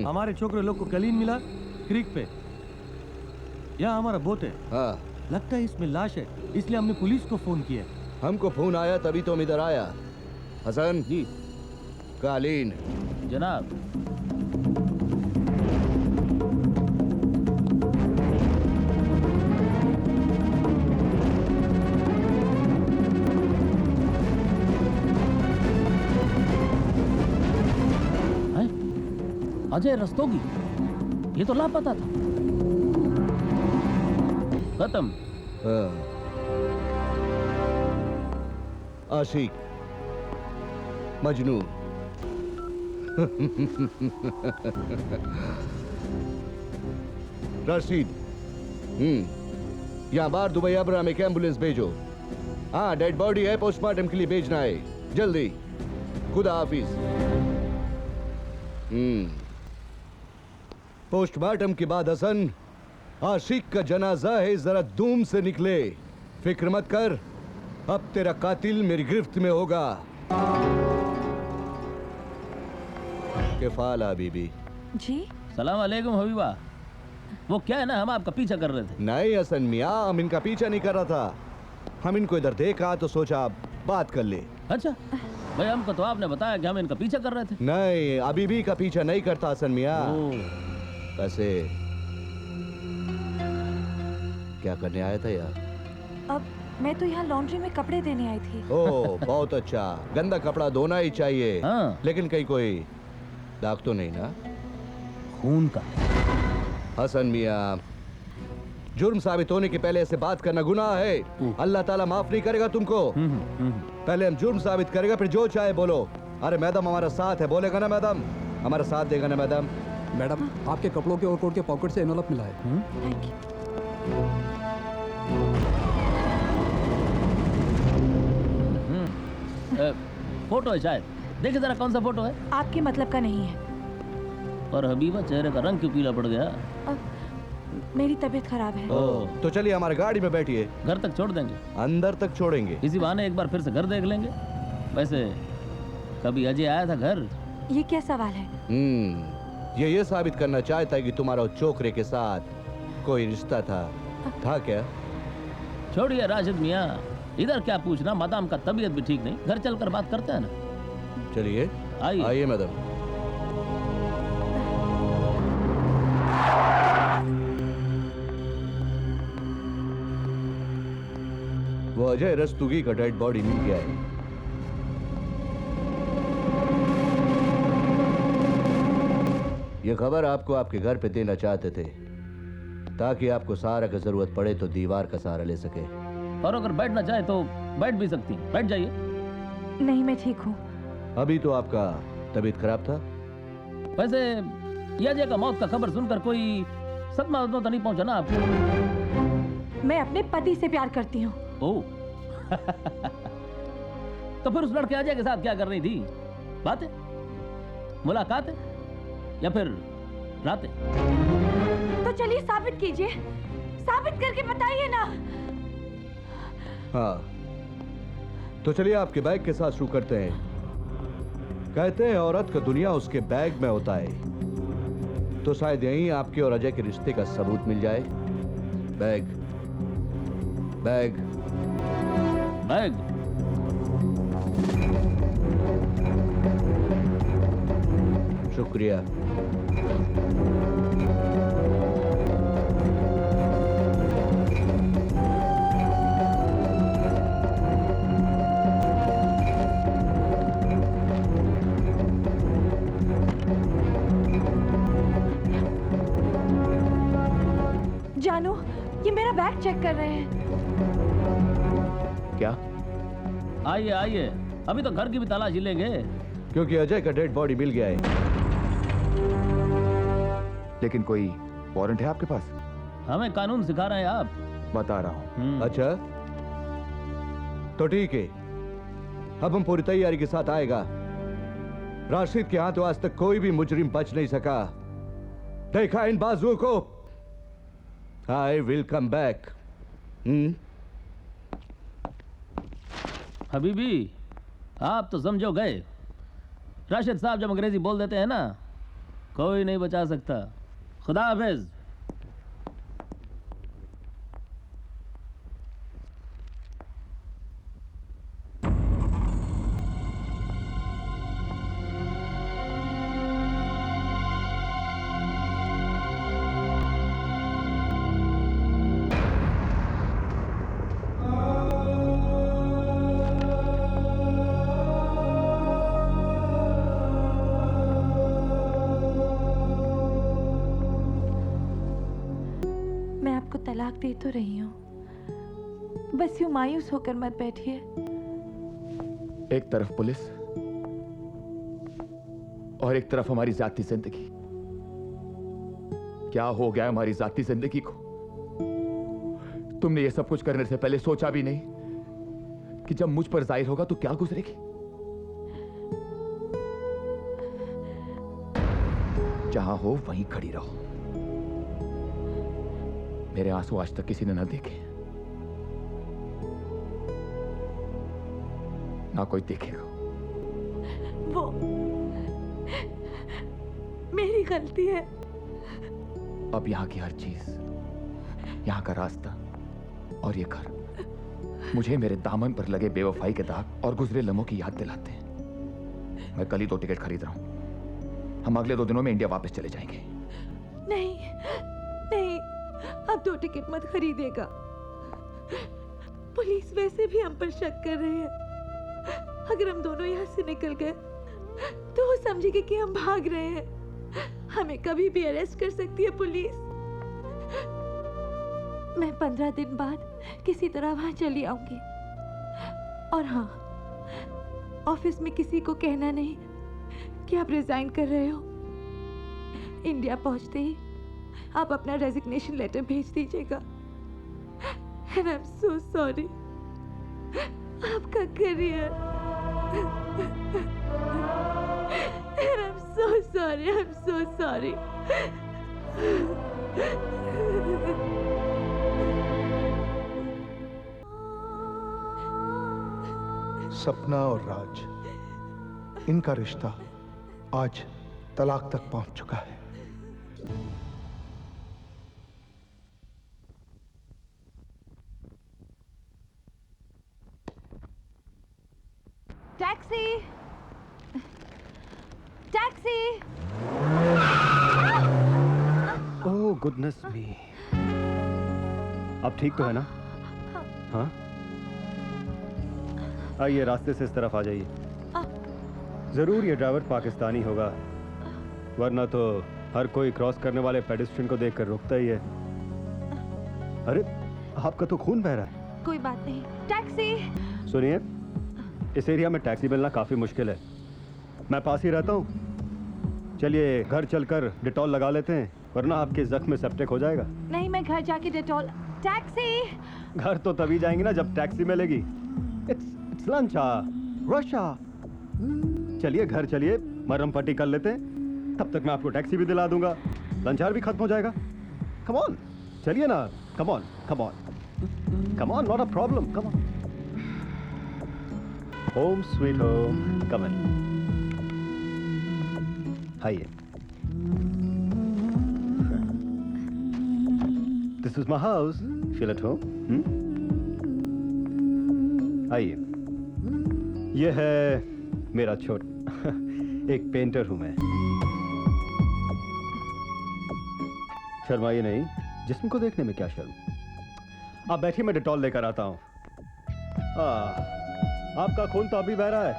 हमारे छोकरे लोग को कलीन मिला क्रीक पे। यहाँ हमारा बोट है। हाँ, लगता है इसमें लाश है, इसलिए हमने पुलिस को फोन किया। हमको फोन आया तभी तो हम इधर आया। हसन जी कालीन। जनाब। अजय रस्तोगी, ये तो लापता था। खत्म। हाँ। आशिक, मजनू। रशीद। यहाँ बाहर दुबई आबरा में एक एम्बुलेंस भेजो। हाँ, डेड बॉडी है, पोस्टमार्टम के लिए भेजना है जल्दी। खुदा हाफिज। पोस्टमार्टम के बाद हसन, आशिक का जनाजा है, जरा धूम से निकले। फिक्र मत कर, अब तेरा कातिल मेरी गिरफ्त में होगा। केफाला बीबी जी। सलाम अलैकुम हबीबा। वो क्या है ना, हम आपका पीछा कर रहे थे। नहीं हसन मियाँ, हम इनका पीछा नहीं कर रहा था। हम इनको इधर देखा तो सोचा आप बात कर ले। अच्छा भाई, हमको तो आपने बताया कि हम इनका पीछा कर रहे थे। नहीं, अभी भी का पीछा नहीं करता हसन मियाँ। वैसे क्या करने आया था यार? अब मैं तो यहाँ लॉन्ड्री में कपड़े देने आई थी। ओह बहुत अच्छा, गंदा कपड़ा धोना ही चाहिए। हाँ। लेकिन कहीं कोई दाग तो नहीं ना? खून का। हसन मियाँ, जुर्म साबित होने के पहले ऐसे बात करना गुनाह है। अल्लाह ताला माफ नहीं करेगा तुमको। पहले हम जुर्म साबित करेगा, फिर जो चाहे बोलो। अरे मैडम हमारा साथ है, बोलेगा ना मैडम? हमारा साथ देगा ना मैडम? मैडम, आपके कपड़ों के ओवरकोट के पॉकेट से एनवलप मिला है। Thank you. फोटो है शायद, देखिए जरा कौन सा फोटो है। आपके मतलब का नहीं है। और हबीबा, चेहरे का रंग क्यों पीला पड़ गया? मेरी तबीयत खराब है। तो चलिए हमारी गाड़ी में बैठिए। घर तक छोड़ देंगे? अंदर तक छोड़ेंगे। इसी बहाने एक बार फिर से घर देख लेंगे। वैसे कभी अजय आया था घर? ये क्या सवाल है? ये साबित करना चाहता है कि तुम्हारा चोकरे के साथ कोई रिश्ता था क्या? छोड़िए राशिद मियाँ, इधर क्या पूछना। मादाम का तबीयत भी ठीक नहीं, घर चलकर बात करते हैं ना। चलिए आइए मैडम। वो अजय रस्तोगी का डेड बॉडी मिल गया है। ये खबर आपको आपके घर पे देना चाहते थे, ताकि आपको सहारा की जरूरत पड़े तो दीवार का सहारा ले सके। और अगर बैठना चाहे तो बैठ भी सकती, बैठ जाइए। नहीं, मैं ठीक हूँ। अभी तो आपका तबीयत खराब था। वैसे ये अजय का मौत का खबर सुनकर कोई सदमा तो नहीं पहुंचा ना आपको? मैं अपने पति से प्यार करती हूँ। ओह तो फिर उस लड़के अजय के साथ क्या कर रही थी? बातें, मुलाकातें, या फिर रातें? तो चलिए साबित कीजिए, साबित करके बताइए ना। हाँ, तो चलिए आपके बैग के साथ शुरू करते हैं। कहते हैं औरत का दुनिया उसके बैग में होता है, तो शायद यहीं आपके और अजय के रिश्ते का सबूत मिल जाए। Bag bag bag. शुक्रिया। जानू, ये मेरा बैग चेक कर रहे हैं। क्या? आइए आइए, अभी तो घर की भी तलाशी लेंगे। क्योंकि अजय का डेड बॉडी मिल गया है। लेकिन कोई वारंट है आपके पास? हमें कानून सिखा रहे हैं आप? बता रहा हूँ। अच्छा, तो ठीक है, अब हम पूरी तैयारी के साथ आएगा। राशिद के हाथों आज तक कोई भी मुजरिम बच नहीं सका। देखा इन बाजुओं को? I will come back. Habibi, आप तो समझो गए। राशिद साहब जब अंग्रेजी बोल देते हैं ना, कोई नहीं बचा सकता। खुदा हाफिज। मैं आपको तलाक दे तो रही हूँ, बस यूं मायूस होकर मत बैठिए। एक तरफ पुलिस और एक तरफ हमारी जाती जिंदगी। क्या हो गया हमारी जाती जिंदगी को? तुमने ये सब कुछ करने से पहले सोचा भी नहीं कि जब मुझ पर जाहिर होगा तो क्या गुजरेगी? जहां हो वहीं खड़ी रहो। मेरे आंसू आज तक किसी ने न देखे, ना कोई देखेगा। वो मेरी गलती है। अब यहाँ की हर चीज, यहाँ का रास्ता और ये घर मुझे मेरे दामन पर लगे बेवफाई के दाग और गुजरे लम्हों की याद दिलाते हैं। मैं कल ही 2 टिकट खरीद रहा हूं। हम अगले 2 दिनों में इंडिया वापस चले जाएंगे। नहीं नहीं, अब 2 टिकट मत खरीदेगा। पुलिस वैसे भी हम पर शक कर रही है। अगर हम दोनों यहाँ से निकल गए तो वो समझेगी कि हम भाग रहे हैं। हमें कभी भी अरेस्ट कर सकती है पुलिस। मैं 15 दिन बाद किसी तरह वहां चली आऊंगी। और हाँ, ऑफिस में किसी को कहना नहीं कि आप रिजाइन कर रहे हो। इंडिया पहुंचते ही आप अपना रेजिग्नेशन लेटर भेज दीजिएगा। And I'm so sorry। आपका career. And I'm so sorry। I'm so sorry। सपना और राज, इनका रिश्ता आज तलाक तक पहुंच चुका है। Taxi, taxi. Oh goodness me. अब ठीक तो है ना? हाँ, आइए रास्ते से इस तरफ आ जाइए। जरूर ये ड्राइवर पाकिस्तानी होगा, वरना तो हर कोई क्रॉस करने वाले पेडेस्ट्रियन को देखकर रुकता ही है। अरे आपका तो खून बह रहा है। कोई बात नहीं। टैक्सी। सुनिए, इस एरिया में टैक्सी मिलना काफी मुश्किल है। मैं पास ही रहता हूँ। चलिए घर चलकर डिटॉल लगा लेते हैं, वरना आपके जख्म में सेप्टिक हो जाएगा। नहीं, मैं घर जाके डिटॉल। टैक्सी। घर तो तभी जाएंगे ना जब टैक्सी मिलेगी। It's lunch hour, rush hour. चलिए घर चलिए, मरहम पट्टी कर लेते हैं, तब तक मैं आपको टैक्सी भी दिला दूंगा, लंच आवर भी खत्म हो जाएगा। कम ऑन, चलिए ना। Come on, come on, come on, not a problem, come on. Home sweet home, come in. आइए। This is my house, feel at home. आइए, यह है मेरा छोट एक पेंटर हूं मैं। शर्माइए नहीं, जिस्म को देखने में क्या शर्म। आप बैठिए, मैं डिटॉल लेकर आता हूं। आपका खून तो अभी बह रहा है।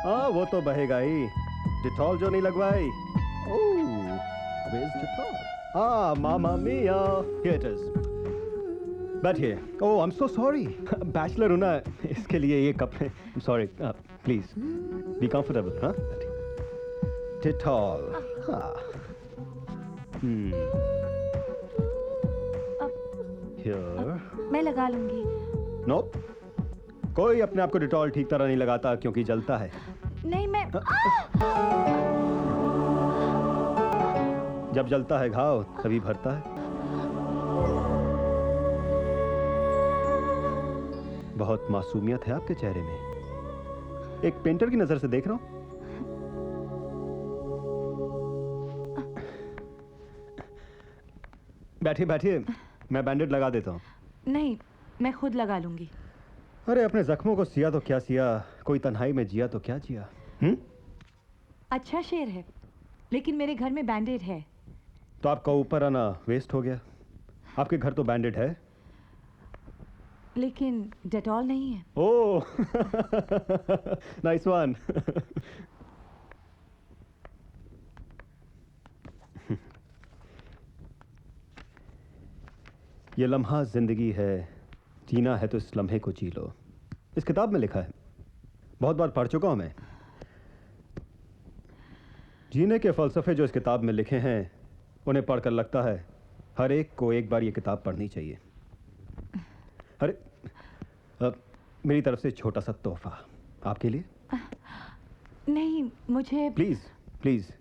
हाँ, वो तो बहेगा ही। डिटॉल जो नहीं लगवाई। Oh, where's Dettol? Mamma mia, here it is। बैठिए। Oh, I am so sorry, bachelor हूं ना, इसके लिए ये कपड़े। Sorry, please be comfortable. हाँ, डिटॉल। हाँ, हियर। मैं लगा लूंगी। नो, कोई अपने आप को डिटॉल ठीक तरह नहीं लगाता क्योंकि जलता है। नहीं, मैं जब जलता है घाव तभी भरता है। बहुत मासूमियत है आपके चेहरे में। एक पेंटर की नजर से देख रहा हूं। बैठिए बैठिए, मैं बैंडेड लगा देता हूँ। नहीं, मैं खुद लगा लूंगी। अरे अपने जख्मों को सिया तो क्या सिया, कोई तन्हाई में जिया तो क्या जिया। अच्छा शेर है, लेकिन मेरे घर में बैंडेड है। तो आपका ऊपर आना वेस्ट हो गया। आपके घर तो बैंडेड है, लेकिन डेटॉल नहीं है। Oh nice one. ये लम्हा जिंदगी है, जीना है तो इस लम्हे को जी लो। इस किताब में लिखा है, बहुत बार पढ़ चुका हूं मैं। जीने के फलसफे जो इस किताब में लिखे हैं, उन्हें पढ़कर लगता है हर एक को एक बार ये किताब पढ़नी चाहिए। अरे मेरी तरफ से छोटा सा तोहफा आपके लिए। नहीं, मुझे प्लीज प्लीज,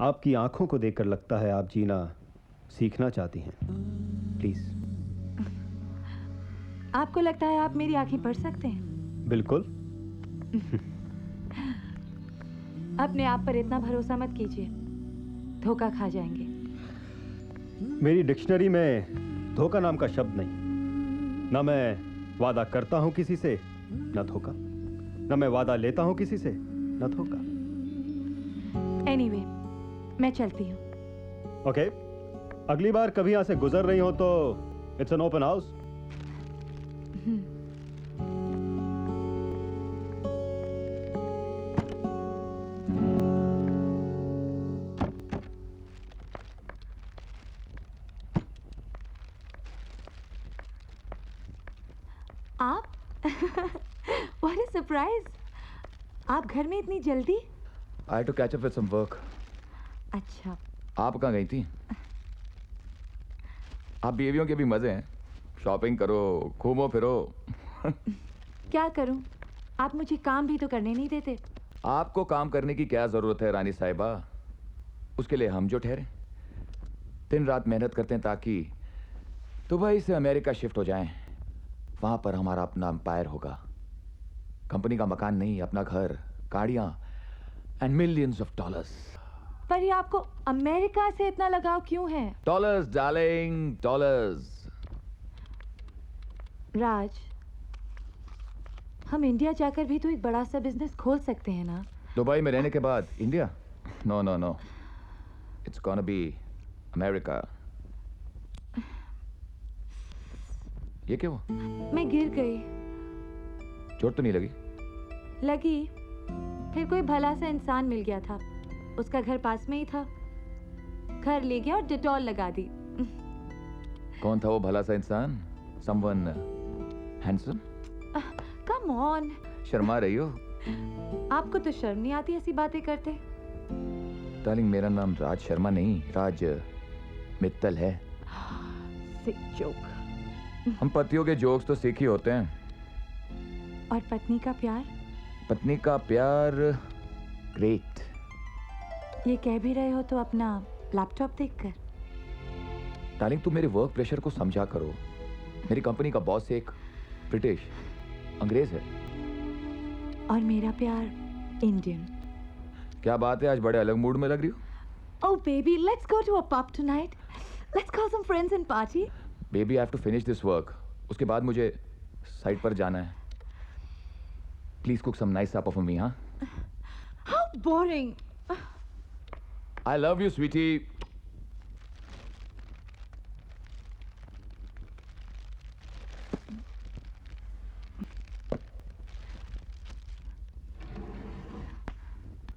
आपकी आंखों को देखकर लगता है आप जीना सीखना चाहती हैं। प्लीज। आपको लगता है आप मेरी आंखें पढ़ सकते हैं? बिल्कुल। अपने आप पर इतना भरोसा मत कीजिए, धोखा खा जाएंगे। मेरी डिक्शनरी में धोखा नाम का शब्द नहीं। ना मैं वादा करता हूं किसी से, ना धोखा। ना मैं वादा लेता हूं किसी से, ना धोखा। एनीवे, मैं चलती हूँ। ओके, अगली बार कभी यहां से गुजर रही हो तो इट्स एन ओपन हाउस। आप व्हाट अ सरप्राइज! आप घर में इतनी जल्दी? I had to catch up with some work. अच्छा, आप कहाँ गई थी? आप बीवियों के भी मजे हैं, शॉपिंग करो, घूमो फिरो। क्या करूं? आप मुझे काम भी तो करने नहीं देते। आपको काम करने की क्या जरूरत है रानी साहिबा? उसके लिए हम जो ठहरे, दिन रात मेहनत करते हैं ताकि दुबई से अमेरिका शिफ्ट हो जाएं। वहां पर हमारा अपना एम्पायर होगा। कंपनी का मकान नहीं, अपना घर, गाड़ियां एंड मिलियंस ऑफ डॉलर्स। पर ये आपको अमेरिका से इतना लगाव क्यों है? Dollars darling, dollars. राज, हम इंडिया जाकर भी तो एक बड़ा सा बिजनेस खोल सकते हैं ना? दुबई में रहने के बाद India? No no no, it's gonna be America. ये क्यों? मैं गिर गई। चोट तो नहीं लगी? लगी, फिर कोई भला सा इंसान मिल गया था। उसका घर पास में ही था, घर ले गया और डिटॉल लगा दी। कौन था वो भला सा इंसान? Someone handsome? Come on, Sharma रही हो? आपको तो शर्म नहीं आती ऐसी बातें करते? डार्लिंग, मेरा नाम राज शर्मा नहीं, राज मित्तल है। सिक जोक। हम पतियों के जोक्स तो सीख ही होते हैं। और पत्नी का प्यार? पत्नी का प्यार ग्रेट। ये कह भी रहे हो तो अपना लैपटॉप देखकर। डार्लिंग, तू मेरे वर्क प्रेशर को समझा करो। मेरी कंपनी का बॉस एक ब्रिटिश अंग्रेज है। और मेरा प्यार इंडियन। क्या बात है, आज बड़े अलग मूड में लग रही हो। Oh baby, let's go to a pub tonight. Let's call some friends and party. Baby, I have to finish this work. उसके बाद मुझे साइट पर जाना है। Please cook some nice supper for me, हाँ? How boring. I love you, sweetie.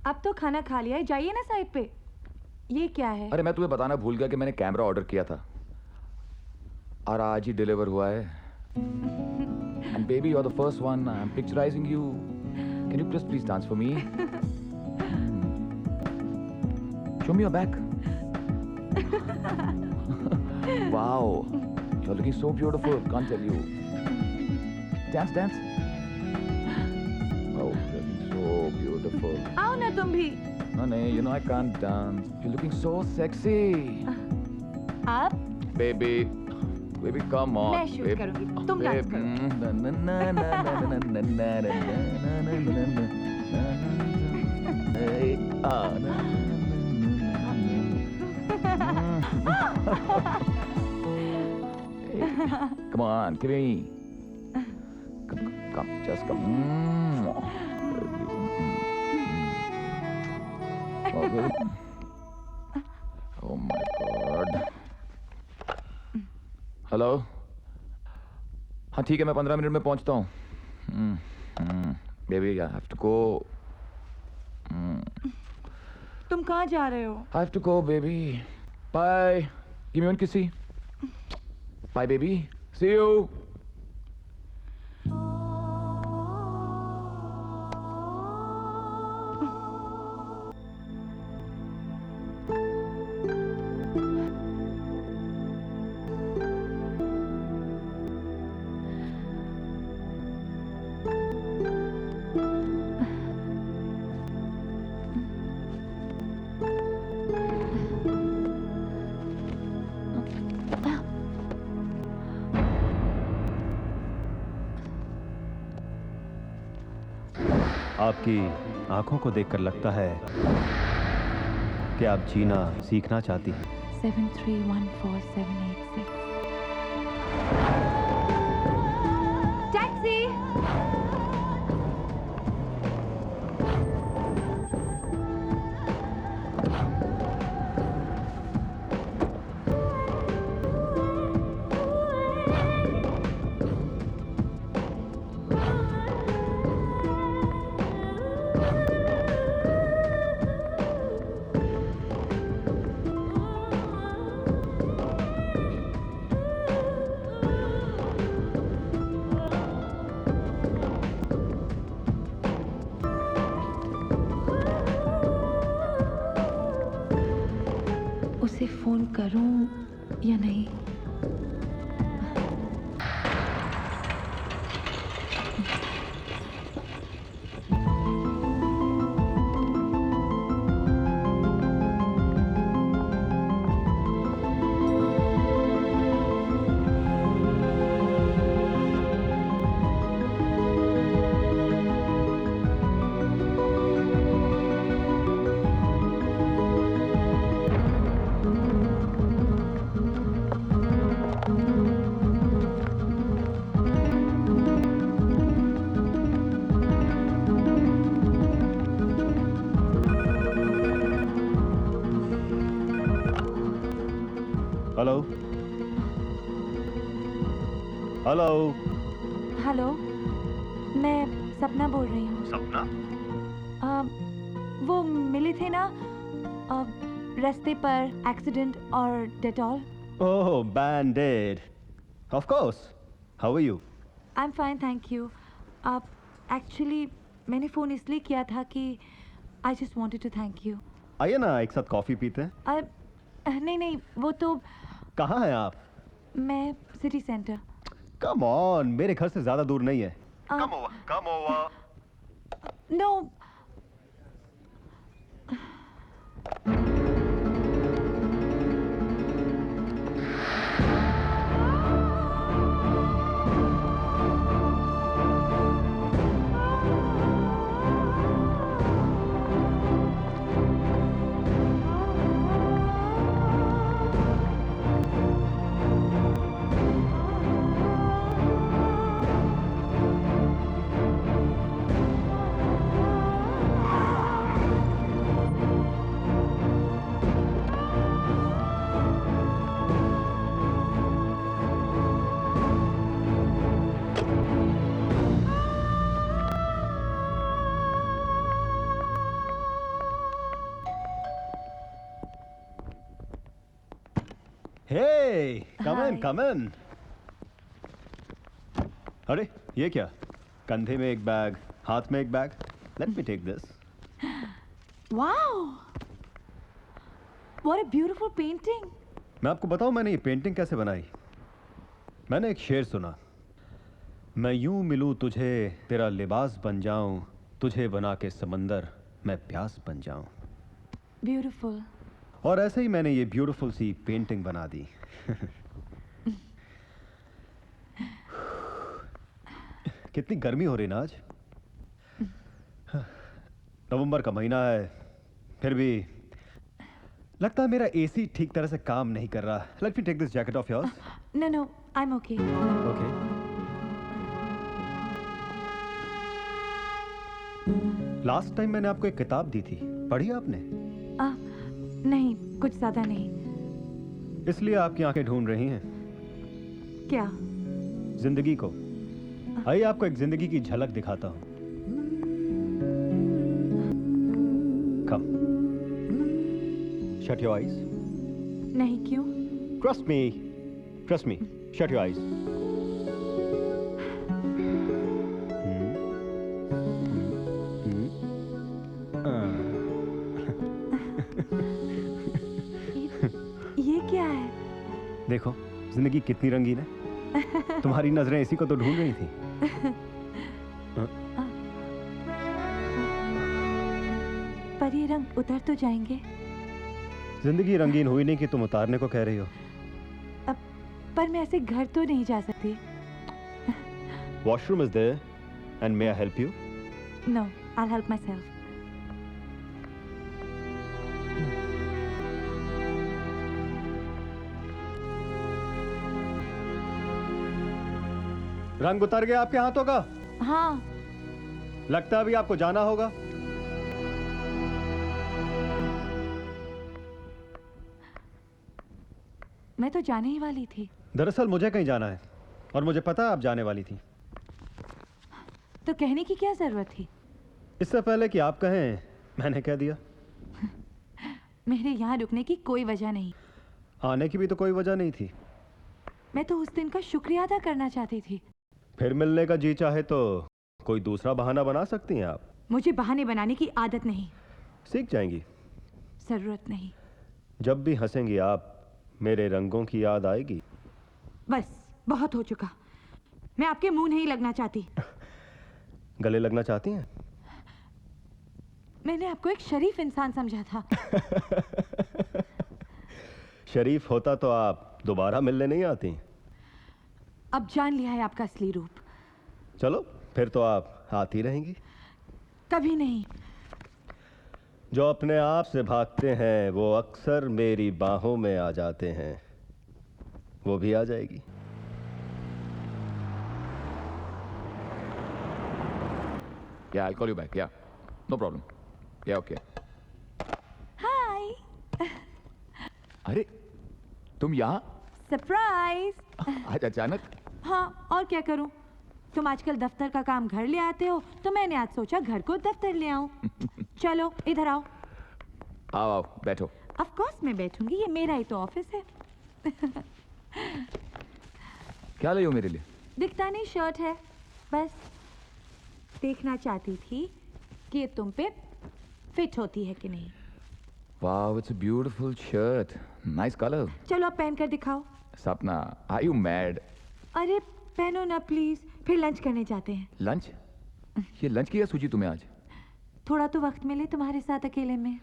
अब तो खाना खा लिया है, जाइए ना साइड पे। ये क्या है? अरे मैं तुम्हें बताना भूल गया कि मैंने कैमरा ऑर्डर किया था और आज ही डिलीवर हुआ है। And baby, you are the first one. I am picturising you. Can you please dance for me? Show me your back. Wow, you are looking so beautiful, can't tell you. Dance dance. Oh, looking so beautiful. आओ ना तुम भी। No, you know I can't dance. You're looking so sexy. आप? Baby, come on. मैं shoot करूंगी, तुम dance करो। Come on, give me. Come, just come. Oh, baby. Oh my God. Hello. हाँ ठीक है, मैं 15 मिनट में पहुंचता हूँ. Baby, I have to go. तुम कहाँ जा रहे हो? I have to go, baby. Bye. Give me one kissy. Bye, baby. See you. आपकी आंखों को देखकर लगता है कि आप जीना सीखना चाहती हैं. 7314786. टैक्सी. उसे फोन करूं या नहीं? हेलो. हेलो. हेलो, मैं सपना बोल रही हूँ. सपना? वो मिले थे ना रास्ते पर, एक्सीडेंट और Dettol. Oh, Band Aid. Of course. How are you? I am fine, thank you. Actually मैंने फ़ोन इसलिए किया था कि I just wanted to thank you. आइए ना, एक साथ कॉफी पीते हैं. नहीं, वो तो कहाँ हैं आप? मैं सिटी सेंटर. कम ऑन, मेरे घर से ज्यादा दूर नहीं है. Come over. No. Hey, come in, Hi. come in. अरे ये क्या? कंधे में एक बैग, हाथ में एक bag. Let me take this. Wow! What a beautiful painting. मैं आपको बताऊं मैंने ये पेंटिंग कैसे बनाई. मैंने एक शेर सुना. मैं यूं मिलूं तुझे, तेरा लिबास बन जाऊं, तुझे बना के समंदर मैं प्यास बन जाऊं. Beautiful. और ऐसे ही मैंने ये ब्यूटीफुल सी पेंटिंग बना दी. कितनी गर्मी हो रही ना आज. नवंबर का महीना है, फिर भी लगता है मेरा एसी ठीक तरह से काम नहीं कर रहा. Let me take this jacket off yours. No, I am okay. Okay. Last time मैंने आपको एक किताब दी थी, पढ़ी आपने? नहीं, कुछ ज्यादा नहीं। इसलिए आपकी आंखें ढूंढ रही हैं क्या? जिंदगी को। आइए आपको एक जिंदगी की झलक दिखाता हूं। कम। Shut your eyes. नहीं, क्यों? Trust me, trust me. Shut your eyes. ये क्या है? देखो जिंदगी कितनी रंगीन है। तुम्हारी नजरें इसी को तो ढूंढ रही थी। पर ये रंग उतर तो जाएंगे। जिंदगी रंगीन हुई नहीं कि तुम उतारने को कह रही हो। पर मैं ऐसे घर तो नहीं जा सकती। Washroom is there and may I help you? No, I help my self. रंग उतर गया आपके हाथों का? हाँ। लगता है अभी आपको जाना होगा। मैं तो जाने ही वाली थी। दरअसल मुझे कहीं जाना है और मुझे पता है आप जाने वाली थी। तो कहने की क्या जरूरत थी? इससे पहले कि आप कहें मैंने कह दिया। मेरे यहाँ रुकने की कोई वजह नहीं। आने की भी तो कोई वजह नहीं थी। मैं तो उस दिन का शुक्रिया अदा करना चाहती थी। फिर मिलने का जी चाहे तो कोई दूसरा बहाना बना सकती हैं आप। मुझे बहाने बनाने की आदत नहीं। सीख जाएंगी। जरूरत नहीं। जब भी हंसेंगी आप मेरे रंगों की याद आएगी। बस बहुत हो चुका। मैं आपके मुंह नहीं लगना चाहती। गले लगना चाहती हैं? मैंने आपको एक शरीफ इंसान समझा था। शरीफ होता तो आप दोबारा मिलने नहीं आती। अब जान लिया है आपका असली रूप। चलो फिर तो आप आती रहेंगी। कभी नहीं। जो अपने आप से भागते हैं वो अक्सर मेरी बाहों में आ जाते हैं। वो भी आ जाएगी। Yeah, I'll call you back. Yeah, no problem. Yeah, okay. हाय। अरे तुम यहाँ सरप्राइज। आज अचानक? हाँ, और क्या करूं? तुम आजकल दफ्तर का काम घर ले आते हो, तो मैंने आज सोचा घर को दफ्तर ले आऊं। चलो इधर आओ। आओ आओ बैठो। ऑफ कोर्स मैं बैठूंगी, ये मेरा ही तो ऑफिस है। क्या लाई हो मेरे लिए? दिखता नहीं, शर्ट है। बस देखना चाहती थी कि ये तुम पे फिट होती है कि नहीं। Wow, it's a beautiful shirt. Nice color. चलो अब पहन कर दिखाओ। सपना, are you mad? अरे पहनो ना प्लीज, फिर लंच करने जाते हैं। लंच? ये लंच की क्या सूची तुम्हें आज? थोड़ा तो वक्त मिले तुम्हारे साथ अकेले में।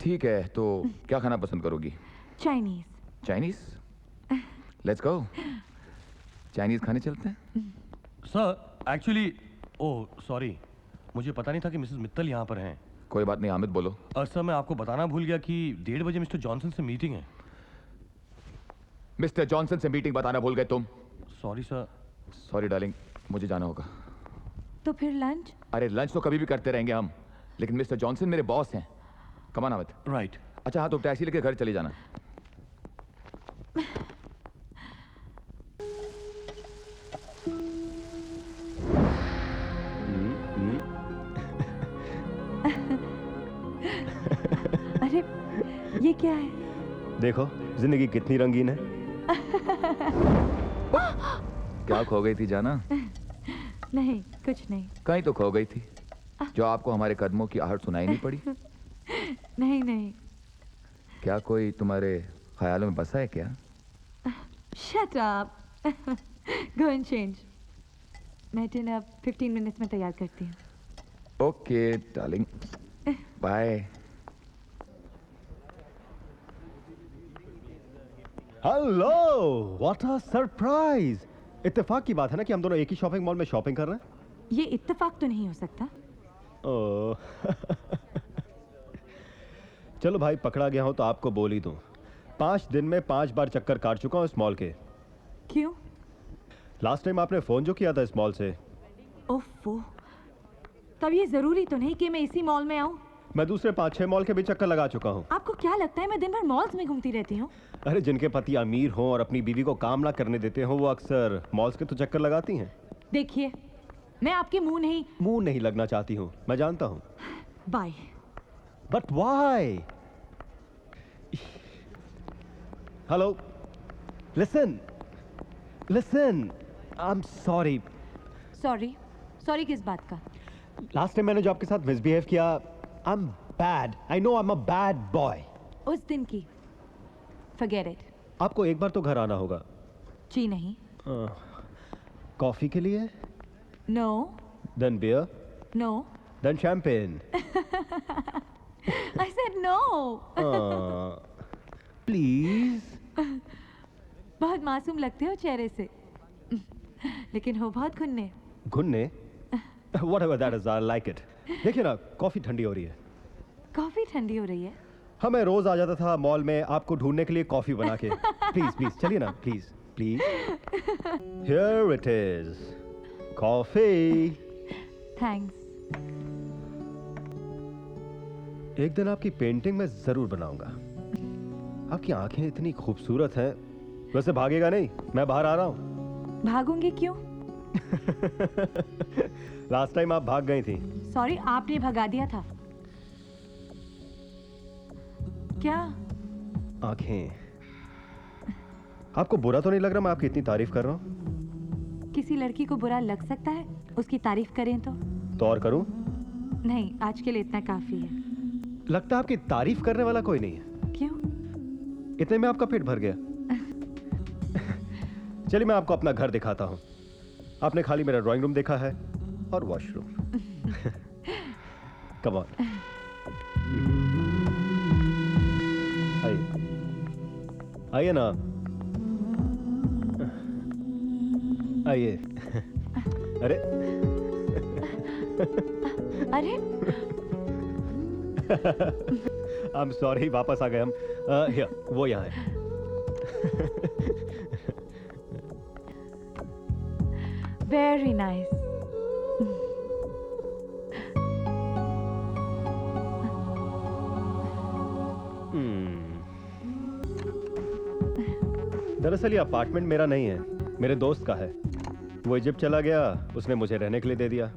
ठीक है, तो क्या खाना पसंद करोगी? Chinese. Chinese? Let's go. Chinese खाने चलते हैं। सर एक्चुअली ओह सॉरी, मुझे पता नहीं था कि मिसेस मित्तल यहाँ पर हैं। कोई बात नहीं, हामिद बोलो। सर मैं आपको बताना भूल गया कि 1:30 बजे मिस्टर जॉनसन से मीटिंग है। मिस्टर जॉनसन से मीटिंग बताना भूल गए तुम? Sorry sir. सॉरी डार्लिंग, मुझे जाना होगा। तो फिर लंच? अरे लंच तो कभी भी करते रहेंगे हम, लेकिन मिस्टर जॉनसन मेरे बॉस हैं। Come on Hamid. राइट। अच्छा हाँ, तो टैक्सी लेके घर चले जाना। अरे ये क्या है? देखो जिंदगी कितनी रंगीन है। क्या खो गई थी जाना? नहीं, कुछ नहीं। कहीं तो खो गई थी, जो आपको हमारे कदमों की आहट सुनाई नहीं पड़ी? नहीं नहीं। क्या कोई तुम्हारे ख्यालों में बसा है क्या? Shut up. Go and change. मैं डिनर 15 मिनट्स में तैयार करती हूँ। Okay darling, bye. Hello, what a surprise. इत्तेफाक की बात है ना कि हम दोनों एक ही शॉपिंग मॉल में शॉपिंग कर रहे हैं। ये इत्तेफाक तो नहीं हो सकता। ओह। चलो भाई, पकड़ा गया हूं तो आपको बोल ही दूं। 5 दिन में 5 बार चक्कर काट चुका हूं इस मॉल के। क्यों? लास्ट टाइम आपने फोन जो किया था इस मॉल से, ओफो, तब ये जरूरी तो नहीं कि मैं इसी मॉल में आऊं। मैं दूसरे 5-6 मॉल के भी चक्कर लगा चुका हूँ। आपको क्या लगता है मैं दिन भर मॉल्स में घूमती रहती हूँ? अरे जिनके पति अमीर हों और अपनी बीवी को काम ना करने देते हो, वो अक्सर मॉल्स के तो चक्कर लगाती हैं। देखिए, मैं आपके मुंह नहीं लगना चाहती हूँ, मैं जानता हूँ। Bye. But why? Hello, listen, I am sorry. Sorry किस बात का? लास्ट टाइम मैंने जो आपके साथ मिसबिहेव किया, I am bad, I know I am a bad boy. उस दिन की फॉरगेट इट। आपको एक बार तो घर आना होगा। जी नहीं। कॉफी के लिए? No. Then beer? No. Then champagne? I said no. Please. बहुत मासूम लगते हो चेहरे से, लेकिन हो बहुत घुन्ने। घुन्ने? Whatever that is, I like it. देखिए ना, कॉफी ठंडी हो रही है। कॉफी ठंडी हो रही है? हाँ, मैं रोज आ जाता था मॉल में आपको ढूंढने के लिए कॉफी बना के। प्लीज चलिए ना, please. Here it is, coffee. Thanks. एक दिन आपकी पेंटिंग मैं जरूर बनाऊंगा। आपकी आंखें इतनी खूबसूरत हैं। वैसे भागेगा नहीं, मैं बाहर आ रहा हूँ। भागूंगी क्यों? लास्ट टाइम आप भाग गई थी। सॉरी, आपने भगा दिया था। क्या? आंखें। आपको बुरा तो नहीं लग रहा मैं आपकी इतनी तारीफ कर रहा हूँ? किसी लड़की को बुरा लग सकता है उसकी तारीफ करें तो और करूं? नहीं, आज के लिए इतना काफी है। लगता है आपकी तारीफ करने वाला कोई नहीं है। क्यों? इतने में आपका पेट भर गया। चलिए मैं आपको अपना घर दिखाता हूँ। आपने खाली मेरा ड्राइंग रूम देखा है और वॉशरूम। कम ऑन, आइए ना, आइए। अरे अरे आई एम सॉरी, वापस आ गए हम। वो यहाँ है। Very nice. दरअसल ये अपार्टमेंट मेरा नहीं है, मेरे दोस्त का है। वो इजिप्ट चला गया, उसने मुझे रहने के लिए दे दिया।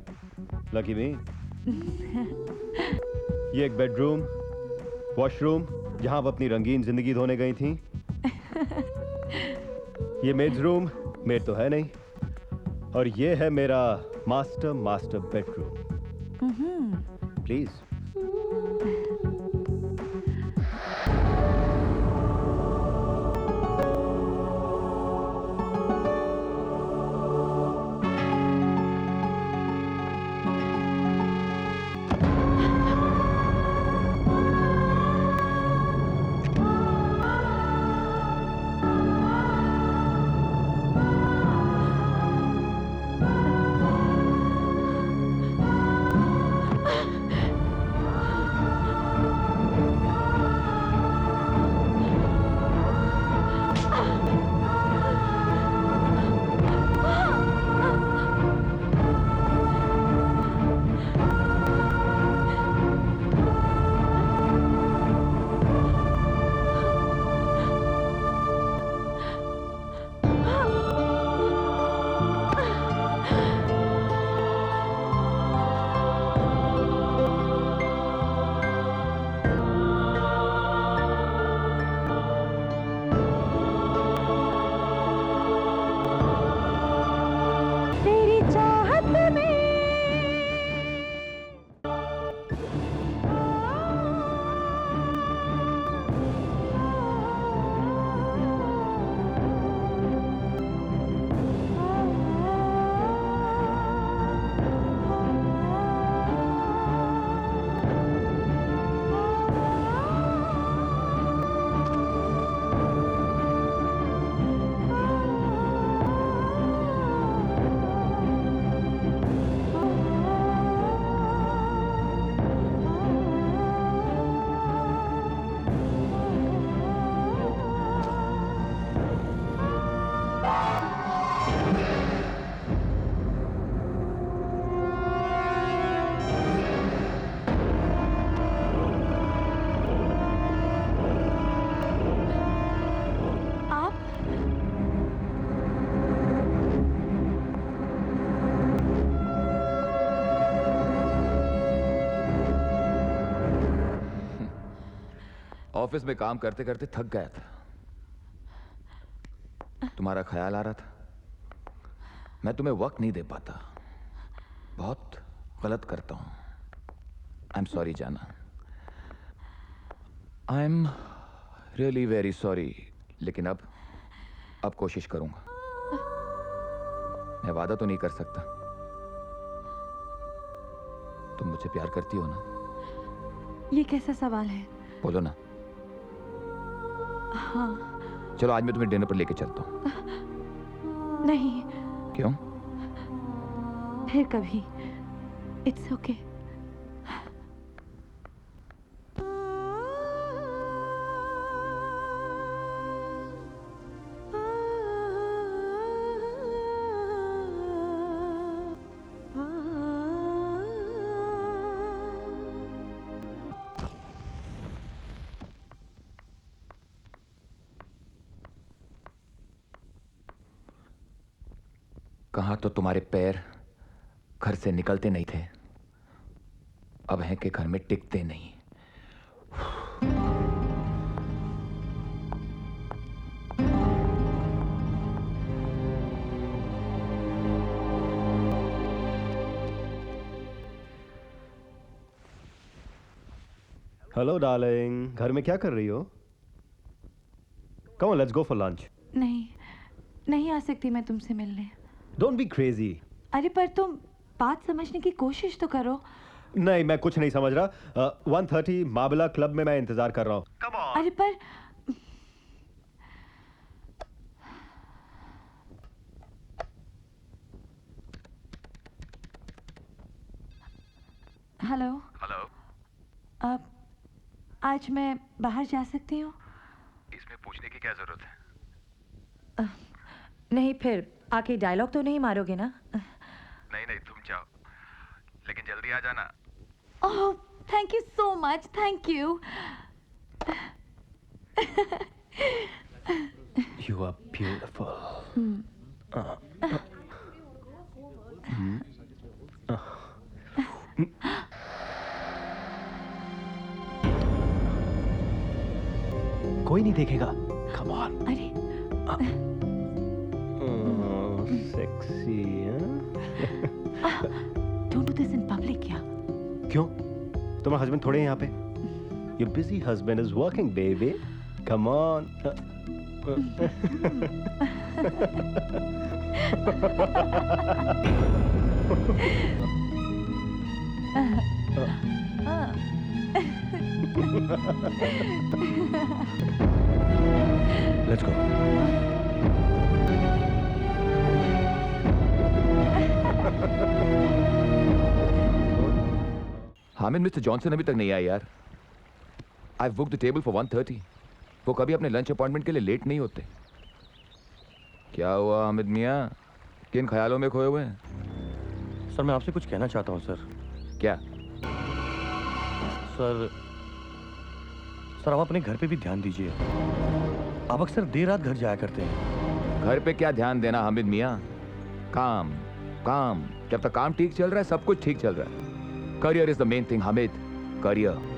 लकी मी। ये एक बेडरूम, वॉशरूम जहां आप अपनी रंगीन जिंदगी धोने गई थी। ये मेड्स रूम, मेड तो है नहीं। और ये है मेरा मास्टर बेडरूम। प्लीज। ऑफिस में काम करते करते थक गया था। तुम्हारा ख्याल आ रहा था। मैं तुम्हें वक्त नहीं दे पाता। बहुत गलत करता हूं। आई एम सॉरी जाना। I am really very sorry. लेकिन अब कोशिश करूंगा। मैं वादा तो नहीं कर सकता। तुम मुझे प्यार करती हो ना? ये कैसा सवाल है? बोलो ना। हाँ। चलो आज मैं तुम्हें डिनर पर लेके चलता हूँ। नहीं। क्यों? फिर कभी। It's okay. कहाँ तो तुम्हारे पैर घर से निकलते नहीं थे, अब हैं कि घर में टिकते नहीं। हेलो डार्लिंग, घर में क्या कर रही हो? Come on, let's go for lunch. नहीं आ सकती मैं तुमसे मिलने। Don't be crazy. अरे पर तुम बात समझने की कोशिश तो करो। नहीं, मैं कुछ नहीं समझ रहा। 1:30 माबला क्लब में मैं इंतजार कर रहा हूँ। अरे पर हेलो। अब आज मैं बाहर जा सकती हूँ? इसमें पूछने की क्या जरूरत है? नहीं, फिर आके डायलॉग तो नहीं मारोगे ना? नहीं तुम जाओ, लेकिन जल्दी आ जाना। Oh, thank you so much, thank you. You are beautiful. कोई नहीं देखेगा। Come on. अरे sexy. Don't do this in public. क्या? क्यों? तुम्हारा हस्बैंड थोड़े हैं यहाँ पे? Your busy husband is working, baby. Come on. Let's go. Hamid, mister Johnson अभी तक नहीं आया यार। I book the table for 1:30। वो कभी अपने लंच अपॉइंटमेंट के लिए लेट नहीं होते। क्या हुआ हामिद मियाँ, किन ख्यालों में खोए हुए हैं? सर मैं आपसे कुछ कहना चाहता हूँ सर। क्या? सर आप अपने घर पे भी ध्यान दीजिए। आप अक्सर देर रात घर जाया करते हैं। घर पे क्या ध्यान देना हामिद मियाँ, काम काम। जब तक काम ठीक चल रहा है सब कुछ ठीक चल रहा है। Career is the main thing Hamid, career.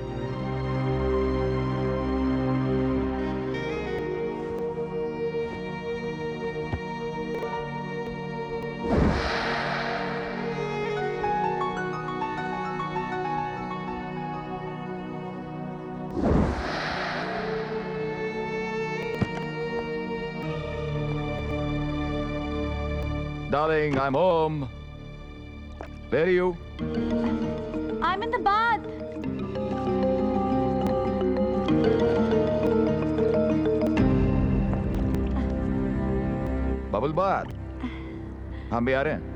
Darling, I'm home. Where are you? I'm in the bath. Bubble बात। हम भी आ रहे हैं।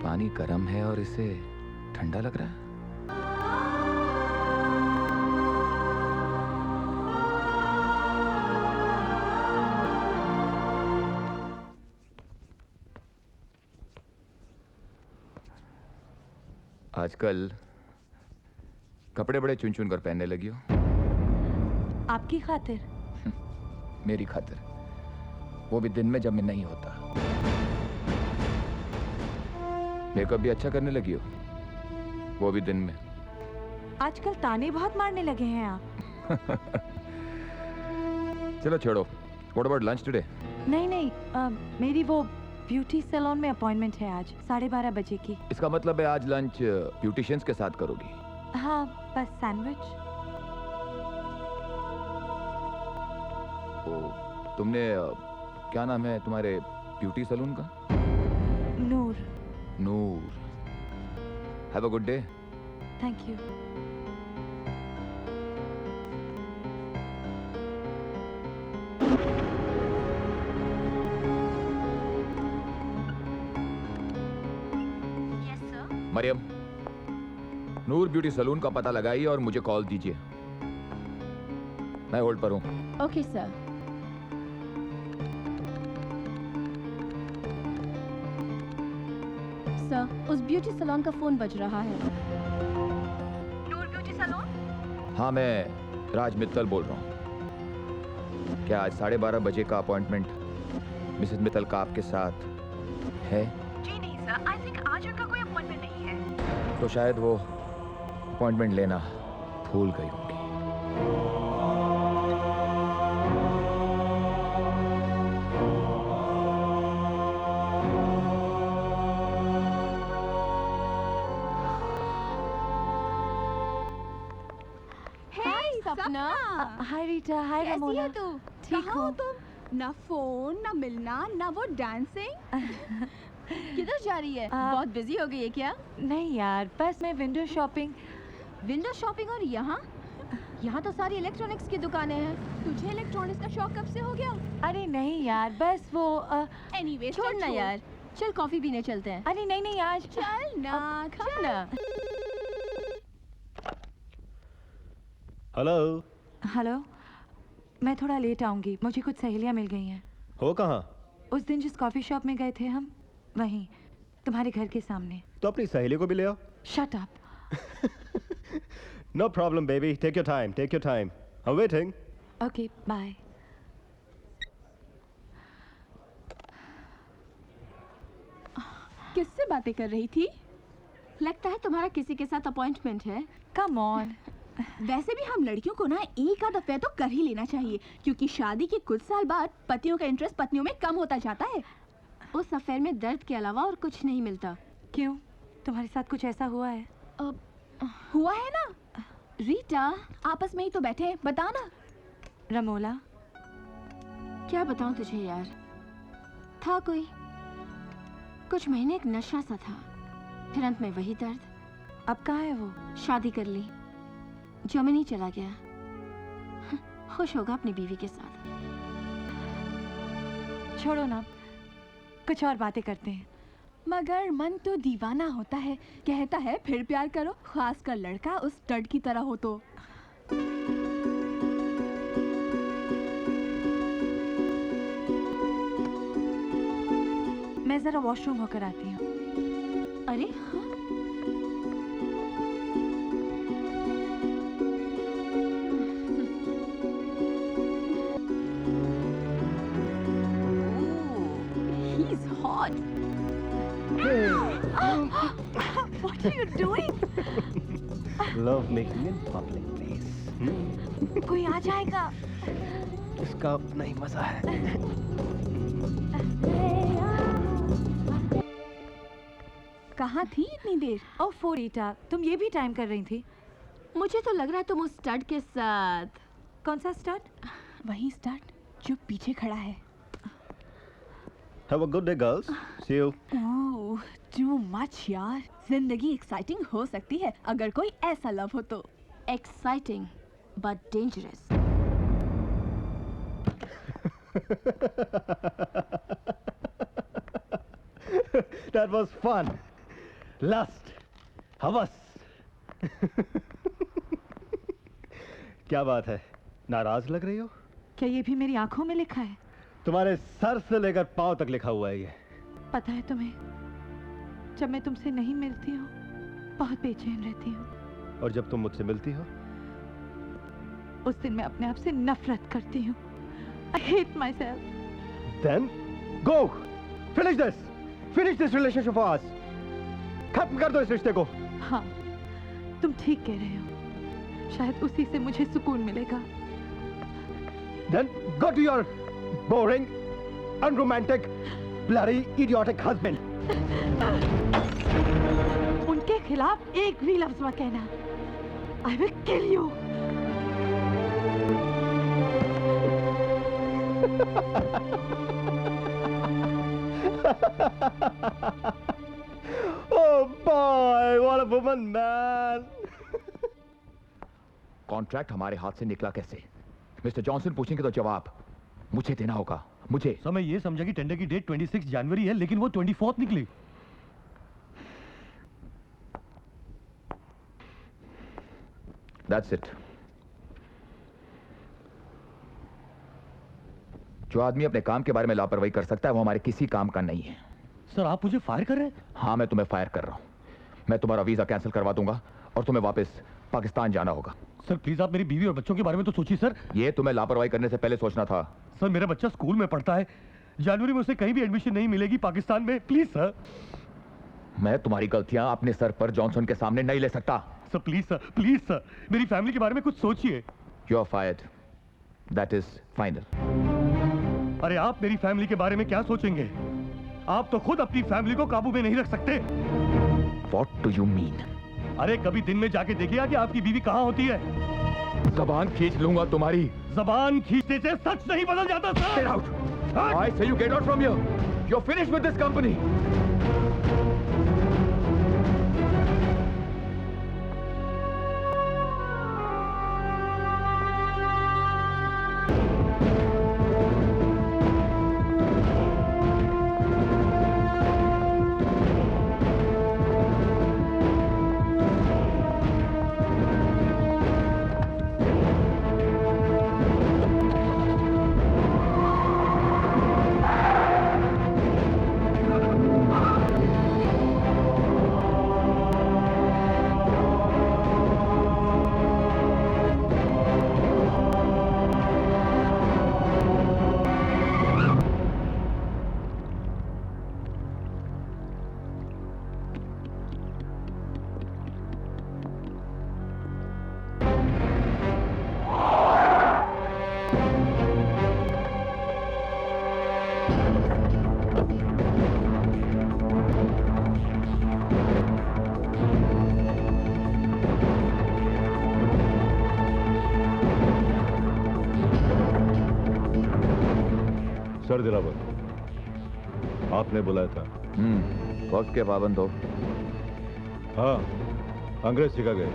पानी गर्म है और इसे ठंडा लग रहा है। आजकल कपड़े बड़े चुन चुन कर पहनने लगी हो। आपकी खातिर? मेरी खातिर, वो भी दिन में जब मैं नहीं होता। मेकअप भी अच्छा करने लगी हो, वो भी दिन में। आजकल ताने बहुत मारने लगे हैं आप। चलो छोड़ो। What about lunch today? नहीं नहीं, मेरी वो ब्यूटी सैलून में अपॉइंटमेंट है आज 12:30 बजे की। इसका मतलब है आज लंच ब्यूटिशियंस के साथ करोगी? हाँ, बस सैंडविच। तुमने क्या नाम है तुम्हारे ब्यूटी सैलून का? Noor. Noor. Have a good day. Thank you. Mariam, Noor beauty salon का पता लगाइए और मुझे कॉल दीजिए। मैं होल्ड पर हूँ। Okay sir. सर, उस ब्यूटी सैलून का फोन बज रहा है। नूर ब्यूटी सैलून? हाँ, मैं राज मित्तल बोल रहा हूँ। क्या आज 12:30 बजे का अपॉइंटमेंट मिसेस मित्तल का आपके साथ है? जी नहीं सर, आई थिंक आज उनका कोई अपॉइंटमेंट नहीं है। तो शायद वो अपॉइंटमेंट लेना भूल गई होंगी। सपना, हाय रीटा, हाय कैसी रमोना। है तू? ठीक कहाँ हो हूँ। तुम? ना फोन, ना मिलना, ना वो डांसिंग। किधर जा रही है? बहुत बिजी हो गई है क्या? नहीं यार, बस मैं विंडो शॉपिंग। Window shopping? और यहाँ? यहाँ तो सारी इलेक्ट्रॉनिक्स की दुकानें हैं। तुझे इलेक्ट्रॉनिक्स का शौक कब से हो गया? अरे नहीं यार, बस वो एनीवे, छोड़ ना यार। चल कॉफी पीने चलते हैं। अरे नहीं नहीं, आज चल ना, come ना। हेलो। हेलो, मैं थोड़ा लेट आऊंगी, मुझे कुछ सहेलियां मिल गई हैं। हो कहाँ? उस दिन जिस कॉफी शॉप में गए थे हम, वहीं तुम्हारे घर के सामने। तो अपनी सहेली को भी ले आओ। Shut up. No problem baby, take your time, take your time. I am waiting. Okay, bye. किससे बातें कर रही थी? लगता है तुम्हारा किसी के साथ अपॉइंटमेंट है। Come on. वैसे भी हम लड़कियों को ना एक आध अफेयर तो कर ही लेना चाहिए, क्योंकि शादी के कुछ साल बाद पतियों का इंटरेस्ट पत्नियों में कम होता जाता है। उस अफेयर में दर्द के अलावा और कुछ नहीं मिलता। क्यों, तुम्हारे साथ कुछ ऐसा हुआ है? हुआ है ना। रीटा, आपस में ही तो बैठे हैं, बता ना। रमोला, क्या बताऊं तुझे यार, था कोई कुछ महीने एक नशा सा था, फिर अंत में वही दर्द। अब कहाँ है वो? शादी कर ली, जर्मनी चला गया। खुश होगा अपनी बीवी के साथ। छोड़ो ना, कुछ और बातें करते हैं। मगर मन तो दीवाना होता है, कहता है फिर प्यार करो, खासकर लड़का उस स्टड की तरह हो तो। मैं जरा वॉशरूम होकर आती हूँ। अरे हाँ? He's hot. What are you doing? Love making in public place. कोई आ जाएगा। इसका अपना ही मजा है। कहाँ थी इतनी देर? ओह रीटा, तुम ये भी टाइम कर रही थी? मुझे तो लग रहा है तुम उस स्टड के साथ। कौन सा स्टड? वही स्टड जो पीछे खड़ा है। Have a good day, girls. See you. Oh, too much यार। जिंदगी एक्साइटिंग हो सकती है अगर कोई ऐसा लव हो तो। Exciting but dangerous. That was fun. Lust. हवस। क्या बात है, नाराज लग रही हो? क्या ये भी मेरी आंखों में लिखा है? तुम्हारे सर से लेकर पांव तक लिखा हुआ है ये। पता है तुम्हें, जब मैं तुमसे नहीं मिलती हूँ बहुत बेचैन रहती हूँ। और जब तुम मुझसे मिलती हो? उस दिन मैं अपने आप से नफरत करती हूँ। I hate myself. Then go. Finish this. Finish this relationship for us. खत्म कर दो इस रिश्ते को। हाँ, तुम ठीक कह रहे हो। शायद उसी से मुझे सुकून मिलेगा। Then go to your boring, unromantic, bloody, idiotic husband. उनके खिलाफ एक भी लफ्ज मत कहना। I will kill you. Oh boy, what a woman, man. Contract हमारे हाथ से निकला कैसे? मिस्टर जॉनसन पूछेंगे तो जवाब मुझे देना होगा। मुझे। सर मैं ये समझा कि टेंडर की डेट 26 जनवरी है, लेकिन वो 24 निकली। That's it. जो आदमी अपने काम के बारे में लापरवाही कर सकता है वो हमारे किसी काम का नहीं है। सर आप मुझे फायर कर रहे हैं? हाँ, मैं तुम्हें फायर कर रहा हूं। मैं तुम्हारा वीजा कैंसिल करवा दूंगा और तुम्हें वापस पाकिस्तान जाना होगा। सर प्लीज आप मेरी बीवी और बच्चों के बारे में तो सोचिए सर। ये तुम्हें लापरवाही करने से पहले सोचना था। सर मेरा बच्चा स्कूल में पढ़ता है, जनवरी में उसे कहीं भी एडमिशन नहीं मिलेगी पाकिस्तान में, प्लीज सर। मैं तुम्हारी गलतियां अपने सर पर जॉनसन के सामने नहीं ले सकता। Sir please sir, please sir, मेरी फैमिली के बारे में कुछ सोचिए। You are fired, that is final. अरे आप मेरी फैमिली के बारे में क्या सोचेंगे? आप तो खुद अपनी फैमिली को काबू में नहीं रख सकते। What do you mean? अरे कभी दिन में जाके देखिए कि आपकी बीवी कहाँ होती है। जबान खींच लूंगा तुम्हारी। जबान खींचने से सच नहीं बदल जाता sir. Get out! I say you get out from here. You're finished with this company. Sir Dilawar, आपने बुलाया था। वक्त के पाबंद हो। हाँ, अंग्रेज सिखा गए,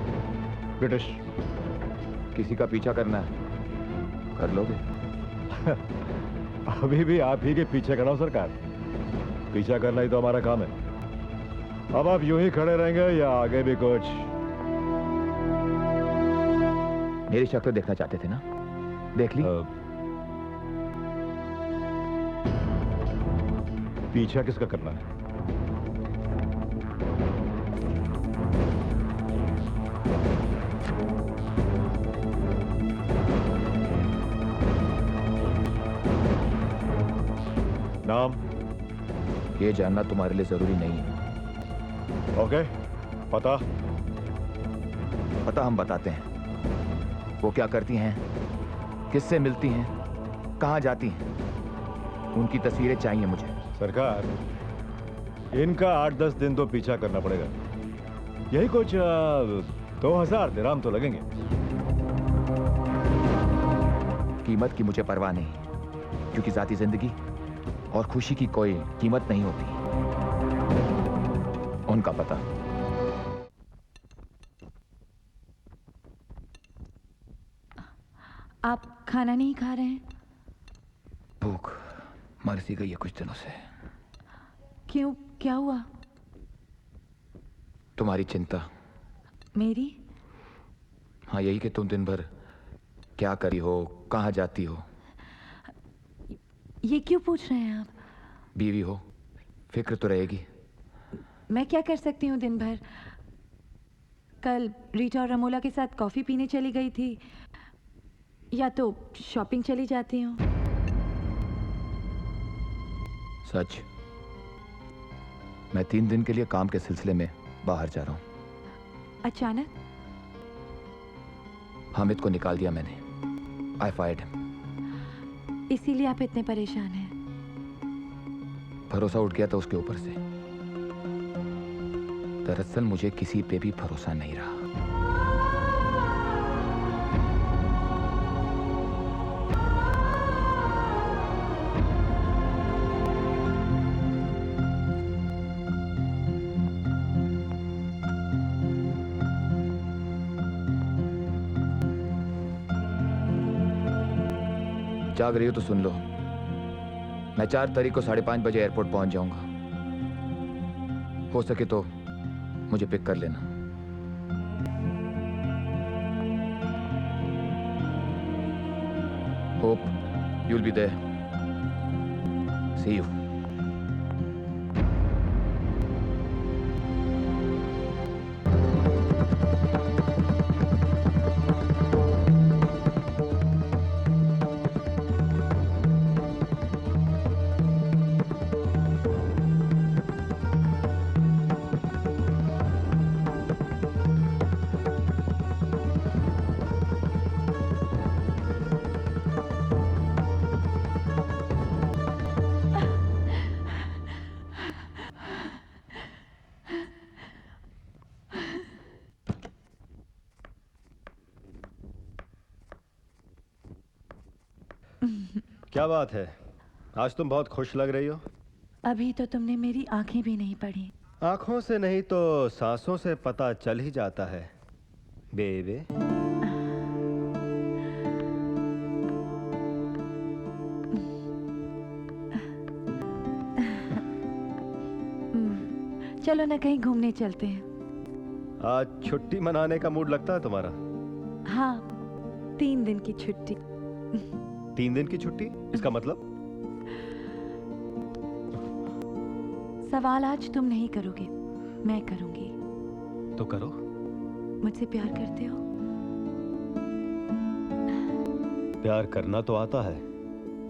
ब्रिटिश। किसी का पीछा करना है, कर लोगे? अभी भी आप ही के पीछे खड़ा हो सरकार। पीछा करना ही तो हमारा काम है। अब आप यूं ही खड़े रहेंगे या आगे भी कुछ? मेरी शक्ल देखना चाहते थे ना, देख ली। पीछा किसका करना है? नाम? ये जानना तुम्हारे लिए जरूरी नहीं है। ओके, पता? पता हम बताते हैं। वो क्या करती हैं, किससे मिलती हैं, कहां जाती हैं, उनकी तस्वीरें चाहिए मुझे। सरकार, इनका 8-10 दिन तो पीछा करना पड़ेगा। यही कुछ 2000 दिरहम तो लगेंगे। कीमत की मुझे परवाह नहीं, क्योंकि जाती जिंदगी और खुशी की कोई कीमत नहीं होती। उनका पता। आप खाना नहीं खा रहे हैं? भूख मर सी गई है कुछ दिनों से। क्यों, क्या हुआ? तुम्हारी चिंता। मेरी? हाँ, यही कि तुम दिन भर क्या करी हो, कहाँ जाती हो। ये क्यों पूछ रहे हैं आप? बीवी हो, फिक्र तो रहेगी। मैं क्या कर सकती हूँ दिन भर? कल रीटा और रमोला के साथ कॉफ़ी पीने चली गई थी, या तो शॉपिंग चली जाती हूँ। सच, मैं 3 दिन के लिए काम के सिलसिले में बाहर जा रहा हूँ। अचानक? हामिद को निकाल दिया मैंने। आई फायर्ड हिम। इसीलिए आप इतने परेशान हैं? भरोसा उठ गया था उसके ऊपर से। दरअसल मुझे किसी पे भी भरोसा नहीं रहा। जाग रही हो तो सुन लो, मैं 4 तारीख को 5:30 बजे एयरपोर्ट पहुंच जाऊंगा। हो सके तो मुझे पिक कर लेना। Hope you'll be there. See you. क्या बात है, आज तुम बहुत खुश लग रही हो। अभी तो तुमने मेरी आंखें भी नहीं पढ़ी। आंखों से नहीं तो सांसों से पता चल ही जाता है बेबे। चलो ना कहीं घूमने चलते हैं। आज छुट्टी मनाने का मूड लगता है तुम्हारा। हाँ, 3 दिन की छुट्टी। 3 दिन की छुट्टी? इसका मतलब? सवाल आज तुम नहीं करोगे, मैं करूंगी। तो करो। मुझसे प्यार करते हो? प्यार करना तो आता है,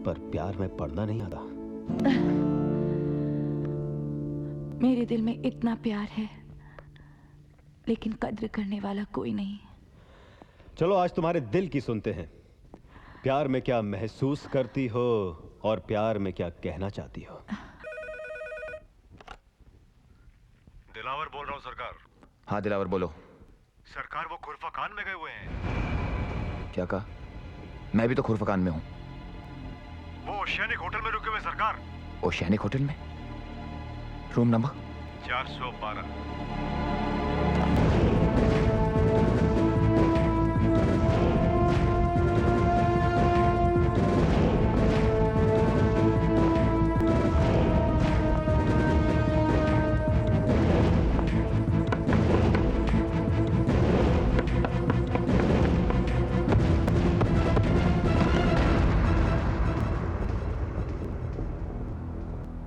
पर प्यार में पड़ना नहीं आता। मेरे दिल में इतना प्यार है, लेकिन कद्र करने वाला कोई नहीं। चलो आज तुम्हारे दिल की सुनते हैं। प्यार में क्या महसूस करती हो और प्यार में क्या कहना चाहती हो? दिलावर बोल रहा हूँ सरकार। हाँ दिलावर बोलो। सरकार वो खुरफा खान में गए हुए हैं। क्या कहा? मैं भी तो खुरफकान में हूँ। वो ओशियानिक होटल में रुके हुए सरकार। ओशियानिक होटल में? Room number 412।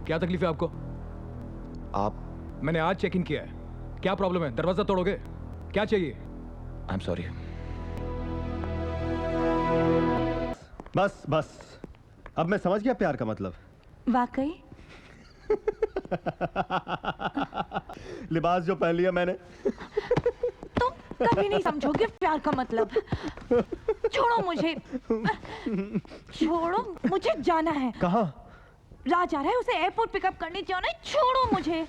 क्या तकलीफ है आपको? आप? मैंने आज चेक इन किया है। क्या प्रॉब्लम है? दरवाजा तोड़ोगे? क्या चाहिए? आई एम सॉरी। बस बस, अब मैं समझ गया प्यार का मतलब। वाकई? लिबास जो पहन लिया मैंने। तुम कभी नहीं समझोगे प्यार का मतलब। छोड़ो मुझे, छोड़ो मुझे, जाना है। कहाँ? राज आ रहा है, उसे एयरपोर्ट पिकअप करने जाना है। छोड़ो मुझे।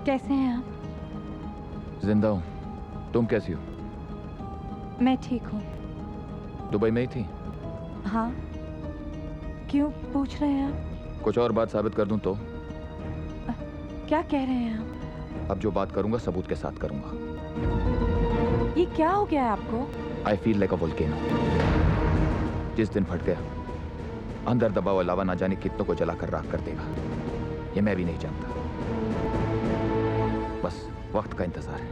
कैसे हैं आप? जिंदा हूं। तुम कैसी हो? मैं ठीक हूँ। दुबई में ही थी? हाँ, क्यों पूछ रहे हैं आप? कुछ और बात साबित कर दूं तो? क्या कह रहे हैं आप? अब जो बात करूंगा सबूत के साथ करूंगा। ये क्या हो गया है आपको? I feel like a volcano. जिस दिन फट गया, अंदर दबा हुआ लावा ना जाने कितनों को जलाकर राख कर देगा, ये मैं भी नहीं जानता। बस वक्त का इंतजार है।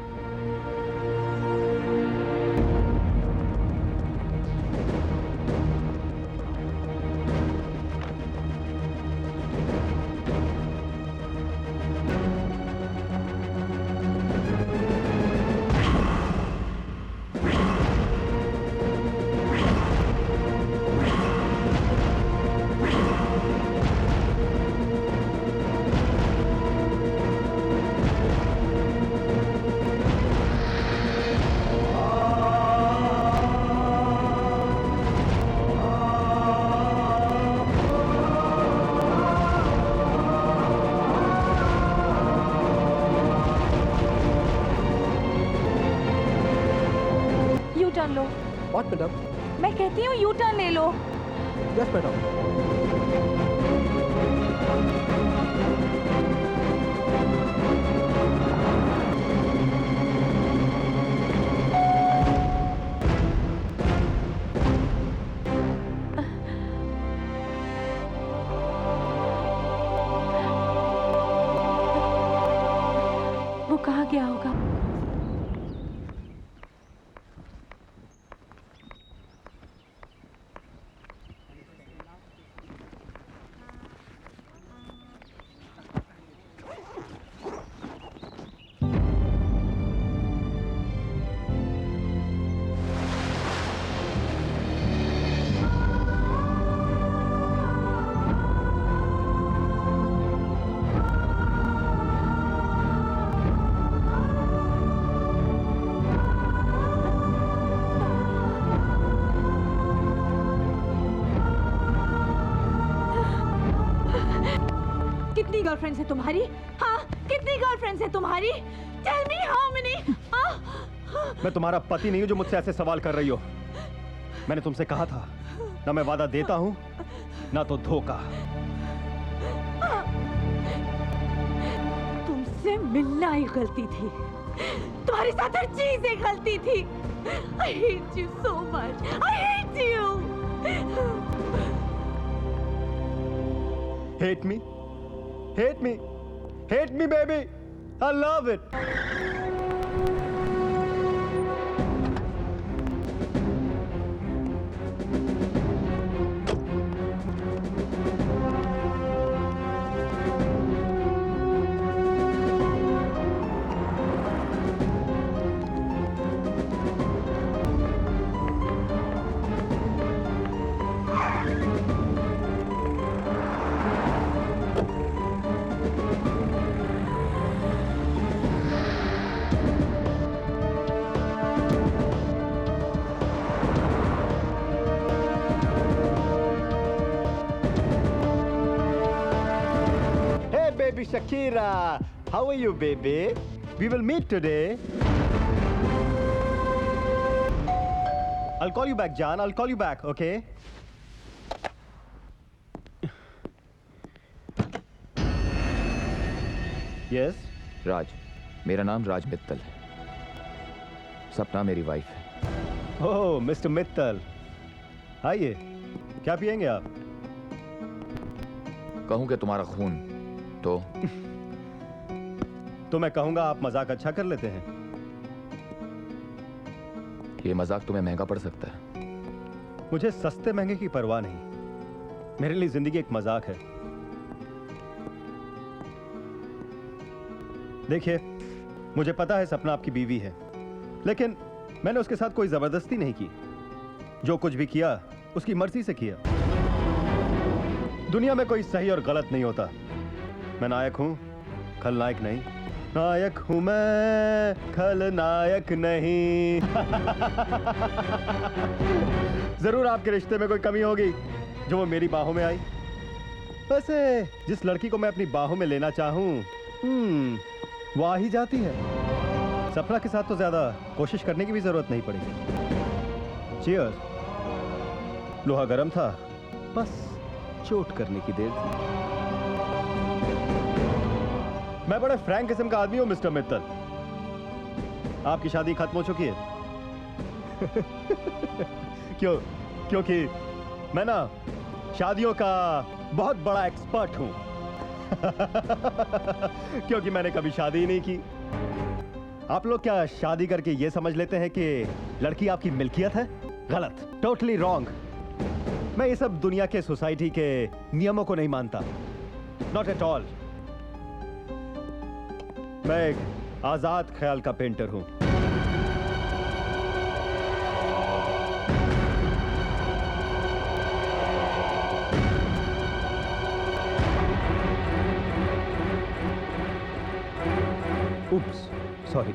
Turn low. What madam? मैं कहती हूँ यू टर्न ले लो। Yes madam. वो कहाँ गया होगा? कितनी गर्लफ्रेंड्स है तुम्हारी? हाँ, कितनी गर्लफ्रेंड्स है तुम्हारी? Tell me how many? मैं तुम्हारा पति नहीं हूँ जो मुझसे ऐसे सवाल कर रही हो। मैंने तुमसे कहा था ना, मैं वादा देता हूँ ना तो धोखा। तुमसे मिलना ही गलती थी। तुम्हारे साथ हर चीज एक गलती थी। I hate you so much. I hate you. Hate me? Hate me? Hate me, baby. I love it. Baby Shakira, how are you, baby? We will meet today. I'll call you back, John. I'll call you back, okay? Yes? राज, मेरा नाम राज मित्तल है। सपना मेरी wife है। ओह, mister Mittal, आइए। क्या पियेंगे आप? कहूं कि तुम्हारा खून तो मैं कहूंगा आप मजाक अच्छा कर लेते हैं। ये मजाक तुम्हें महंगा पड़ सकता है। मुझे सस्ते महंगे की परवाह नहीं। मेरे लिए जिंदगी एक मजाक है। देखिए, मुझे पता है सपना आपकी बीवी है, लेकिन मैंने उसके साथ कोई जबरदस्ती नहीं की। जो कुछ भी किया उसकी मर्जी से किया। दुनिया में कोई सही और गलत नहीं होता। मैं नायक हूं, खलनायक नहीं। नायक हूं मैं, खलनायक नहीं। जरूर आपके रिश्ते में कोई कमी होगी जो वो मेरी बाहों में आई। वैसे जिस लड़की को मैं अपनी बाहों में लेना चाहूं, वो आ ही जाती है। सपना के साथ तो ज्यादा कोशिश करने की भी जरूरत नहीं पड़ेगी। चीयर्स। लोहा गर्म था, बस चोट करने की देर थी। मैं बड़े फ्रैंक किस्म का आदमी हूं मिस्टर मित्तल। आपकी शादी खत्म हो चुकी है। क्योंकि मैं ना शादियों का बहुत बड़ा एक्सपर्ट हूं। क्योंकि मैंने कभी शादी ही नहीं की। आप लोग क्या शादी करके ये समझ लेते हैं कि लड़की आपकी मिल्कियत है? गलत, टोटली रॉन्ग। मैं ये सब दुनिया के सोसाइटी के नियमों को नहीं मानता, नॉट एट ऑल। मैं एक आजाद ख्याल का पेंटर हूं। उप्स, सॉरी।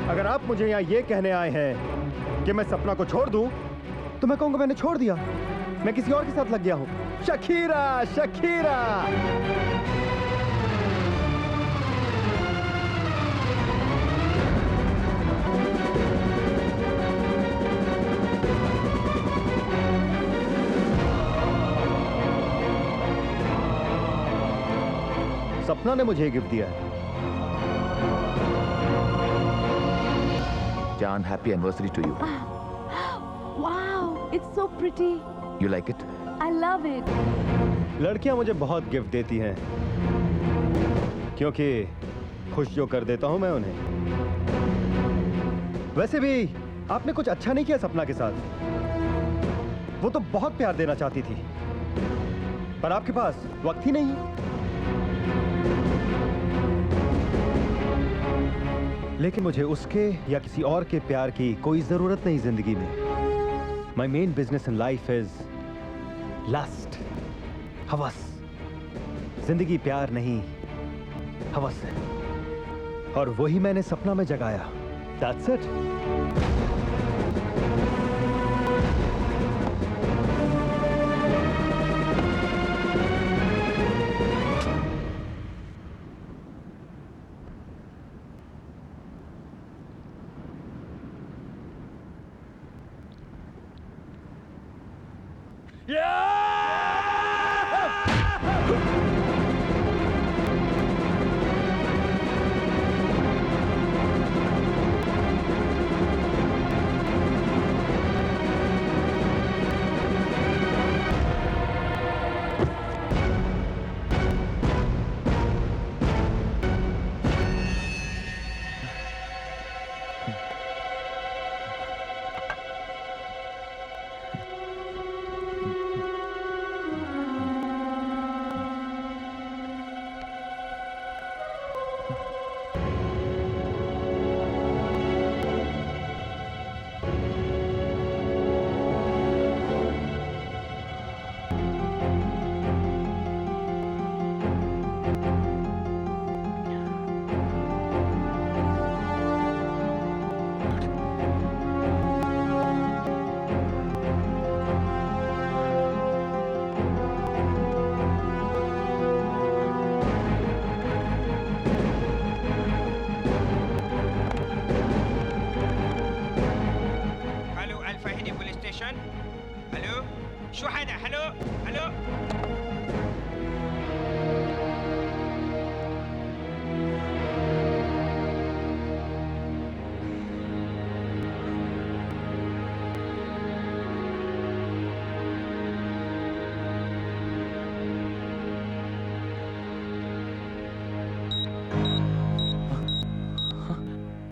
अगर आप मुझे यहां ये कहने आए हैं कि मैं सपना को छोड़ दूं, तो मैं कहूंगा मैंने छोड़ दिया, मैं किसी और के साथ लग गया हूं। Shakira, Shakira. सपना ने मुझे गिफ्ट दिया है। John, happy anniversary to you. Wow, it's so pretty. You like it? I love it. लड़कियां मुझे बहुत गिफ्ट देती हैं, क्योंकि खुश जो कर देता हूं मैं उन्हें। वैसे भी आपने कुछ अच्छा नहीं किया सपना के साथ। वो तो बहुत प्यार देना चाहती थी, पर आपके पास वक्त ही नहीं। लेकिन मुझे उसके या किसी और के प्यार की कोई जरूरत नहीं जिंदगी में। My main business in life is lust, हवस। जिंदगी प्यार नहीं, हवस है, और वही मैंने सपना में जगाया। That's it.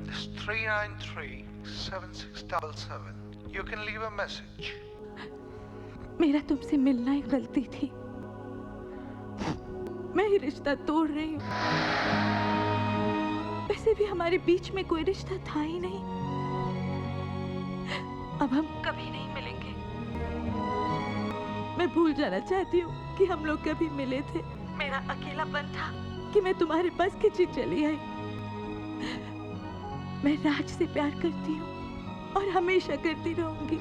It's 393-7677. You can leave a message. मेरा तुमसे मिलना एक गलती थी। मैं ही रिश्ता तोड़ रही हूँ। वैसे भी हमारे बीच में कोई रिश्ता था ही नहीं। अब हम कभी नहीं मिलेंगे। मैं भूल जाना चाहती हूँ कि हम लोग कभी मिले थे। मेरा अकेलापन था कि मैं तुम्हारे पास खिंची चली आई। मैं राज से प्यार करती हूँ और हमेशा करती रहूंगी।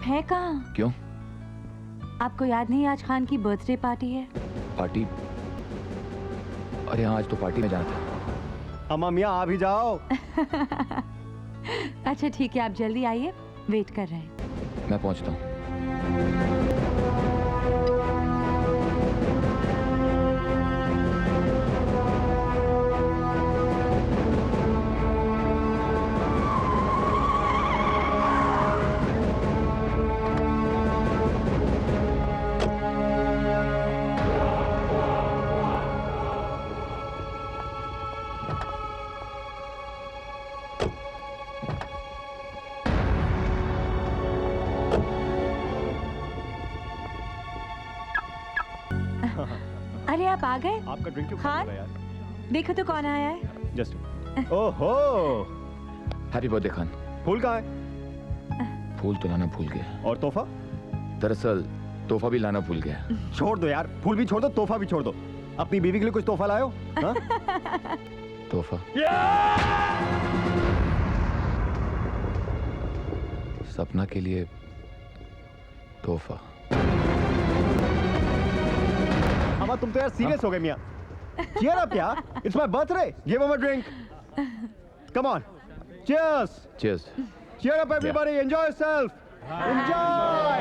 है कहाँ? क्यों? आपको याद नहीं आज खान की बर्थडे पार्टी है? पार्टी? अरे हाँ, आज तो पार्टी में जाना था। अम्मा मियाँ आ भी जाओ। अच्छा ठीक है, आप जल्दी आइए, वेट कर रहे हैं। मैं पहुंचता हूँ। अरे आप आ गए? आपका ड्रिंक क्यों खान? खत्म हो गया यार? देखो तो कौन आया है। जस्ट ओहो, हैप्पी बर्थडे खान। फूल कहाँ है? फूल तो लाना भूल गया। और तोहफा? दरअसल तोहफा भी लाना भूल गया। छोड़ दो यार, फूल भी छोड़ दो, तोहफा भी छोड़ दो। अपनी बीवी के लिए कुछ तोहफा लायो? हाँ? तोहफा? सपना के लिए तोहफा। अम्मा तुम तो यार सीरियस हो गए मियाँ। Cheer up यार, it's my birthday. Give him a drink. Come on. Cheers. Cheers. Cheer up everybody. Enjoy yourself. Enjoy.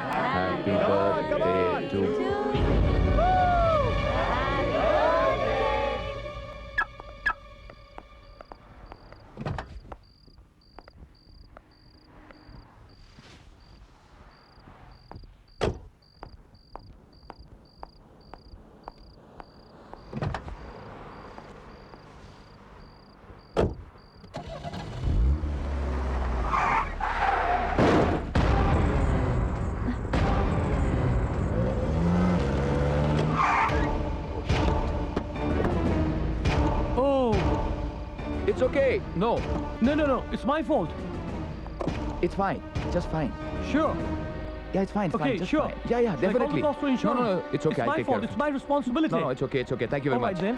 Happy Come birthday on. to It's okay. No, No, it's my fault. it's fine. Just fine. Sure. Yeah, it's fine. It's Okay, fine. Just sure. fine. Yeah, yeah, Shall I call definitely. the cost for No, insurance? no, it's okay. It's I'll my take care fault. of It's it. my responsibility. No, no, it's okay. It's okay. Thank you very All much. right then.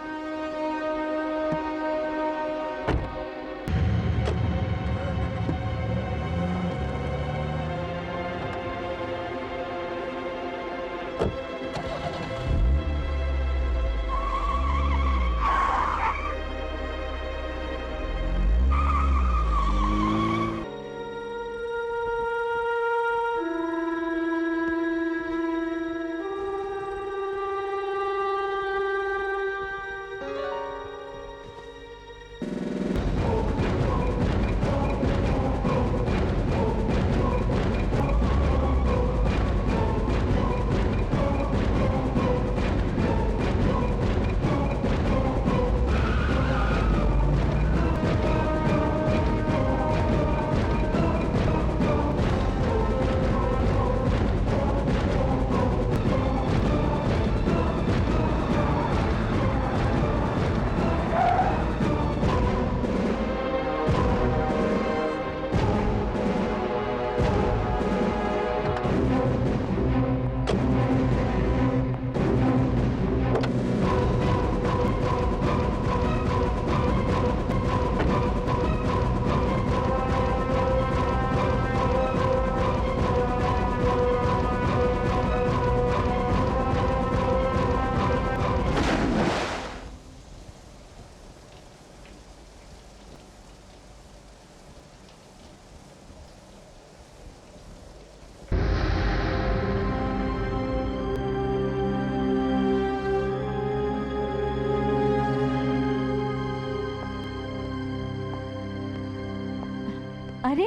अरे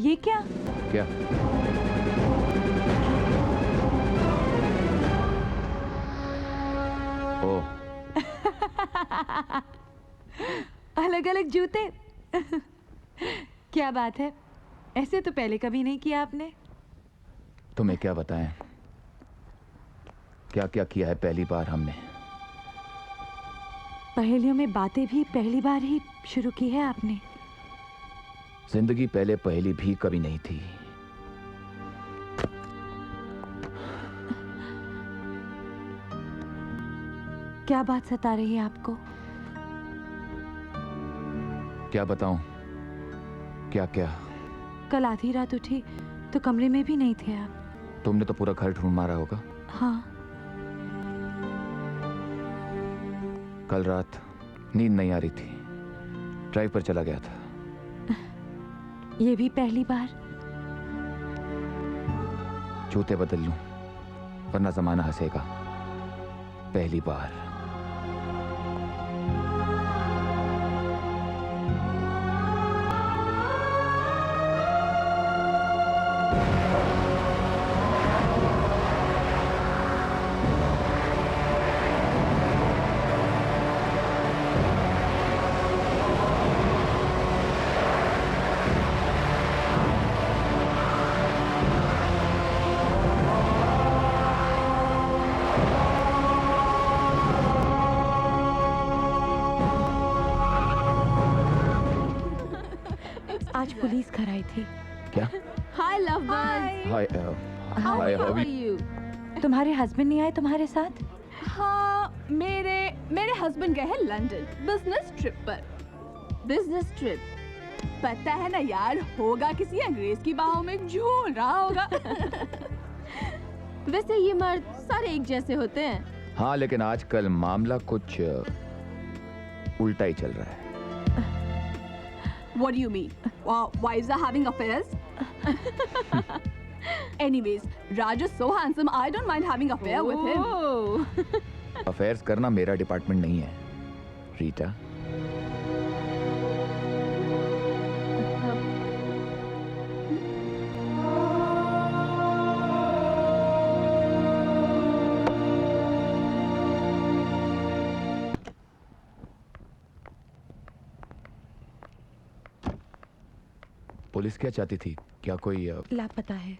ये क्या? क्या? ओ, अलग अलग जूते। क्या बात है, ऐसे तो पहले कभी नहीं किया आपने। तुम्हें क्या बताएं? क्या क्या किया है पहली बार हमने। पहेलियों में बातें भी पहली बार ही शुरू की है आपने। जिंदगी पहले पहली भी कभी नहीं थी। क्या बात सता रही है आपको? क्या बताऊं? क्या क्या? कल आधी रात उठी तो कमरे में भी नहीं थे आप। तुमने तो पूरा घर ढूंढ मारा होगा। हाँ। कल रात नींद नहीं आ रही थी, ड्राइव पर चला गया था। ये भी पहली बार? जूते बदल लूं वरना जमाना हंसेगा। पहली बार। आज पुलिस घर आई थी। क्या? Hi love hi hi how are you? तुम्हारे हस्बैंड नहीं आए तुम्हारे साथ? हाँ, मेरे हस्बैंड गए हैं लंदन बिजनेस ट्रिप पर। बिजनेस ट्रिप पता है ना यार, होगा किसी अंग्रेज की बाहों में झूल रहा होगा। वैसे ये मर्द सारे एक जैसे होते हैं। हाँ, लेकिन आजकल मामला कुछ उल्टा ही चल रहा है। What do you mean? Wives are having affairs? Anyways, Raj is so handsome. I don't mind having affair with him. Affairs करना मेरा डिपार्टमेंट नहीं है, रीटा। पुलिस क्या चाहती थी? क्या कोई लापता है।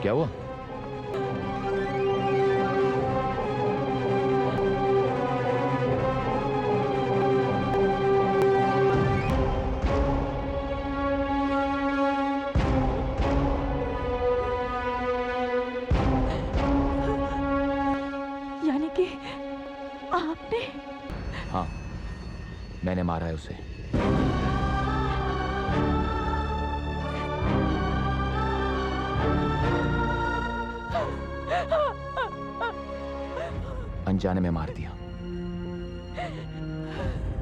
क्या हुआ? यानी कि आपने? हाँ, मैंने मारा है उसे। अनजाने में मार दिया।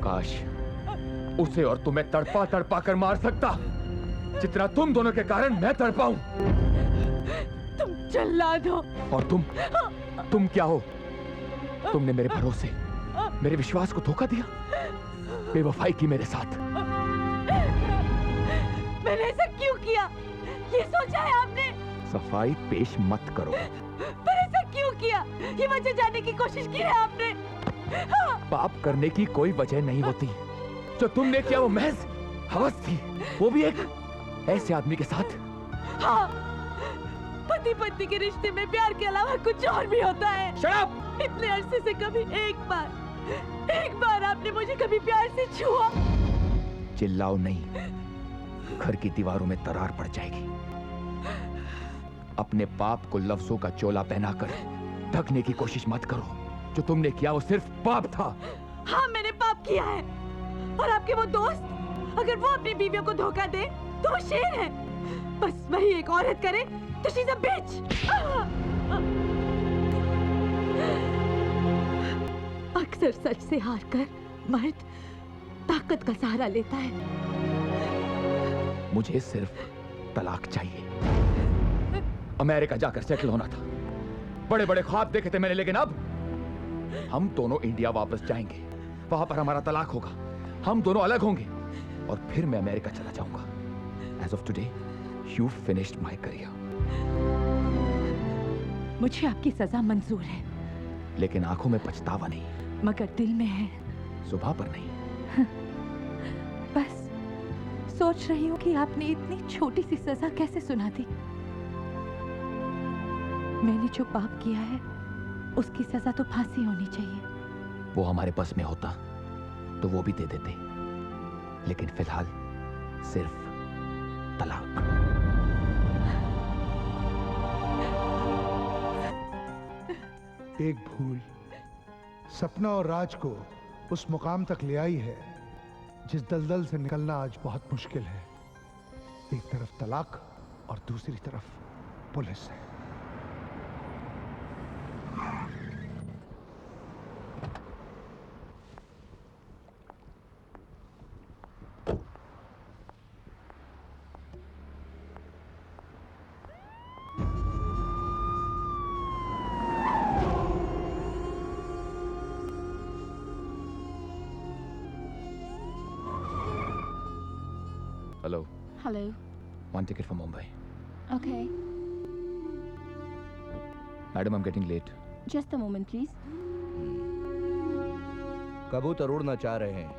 काश उसे और तुम्हें तड़पा तड़पा कर मार सकता, जितना तुम दोनों के कारण मैं तड़पाऊं। तुम जल्लाद हो। और तुम क्या हो? तुमने मेरे भरोसे, मेरे विश्वास को धोखा दिया, बेवफाई की मेरे साथ। मैंने ऐसा क्यों किया? ये सोचा है आपने? सफाई पेश मत करो। पर ऐसा क्यों किया? ये वजह जानने की कोशिश की है आपने? पाप करने की कोई वजह नहीं होती। जो तुमने किया वो महज हवस थी, वो भी एक ऐसे आदमी के साथ। हाँ, पति पत्नी के रिश्ते में प्यार के अलावा कुछ और भी होता है। Shut up! इतने अरसे से कभी एक बार आपने मुझे कभी प्यार से छुआ? चिल्लाओ नहीं, घर की दीवारों में दरार पड़ जाएगी। अपने पाप को लफ्जों का चोला पहनाकर ढकने की कोशिश मत करो। जो तुमने किया वो सिर्फ पाप था। हाँ, मैंने पाप किया है। और आपके वो दोस्त, अगर वो अपनी बीवियों को धोखा दे तो वो शेर है। बस वही एक औरत करे तो शी इज अ बिच। अक्सर सच से हारकर मर्द ताकत का सहारा लेता है। मुझे सिर्फ तलाक चाहिए। अमेरिका जाकर सेटल होना था, बड़े बड़े ख्वाब देखे थे मैंने, लेकिन अब हम दोनों इंडिया वापस जाएंगे। वहां पर हमारा तलाक होगा, हम दोनों अलग होंगे और फिर मैं अमेरिका चला जाऊंगा। As of today, you finished my career. मुझे आपकी सजा मंजूर है, लेकिन आंखों में पछतावा नहीं, मगर दिल में है। सुबह पर नहीं। सोच रही हूँ कि आपने इतनी छोटी सी सजा कैसे सुना दी। मैंने जो पाप किया है उसकी सजा तो फांसी होनी चाहिए। वो हमारे बस में होता तो वो भी दे देते, लेकिन फिलहाल सिर्फ तलाक। एक भूल सपना और राज को उस मुकाम तक ले आई है जिस दलदल से निकलना आज बहुत मुश्किल है। एक तरफ तलाक और दूसरी तरफ पुलिस है। Hello. Hello. One ticket for Mumbai. Okay. Madam, I'm getting late. Just a moment, please. कबूतर उड़ना चाह रहे हैं।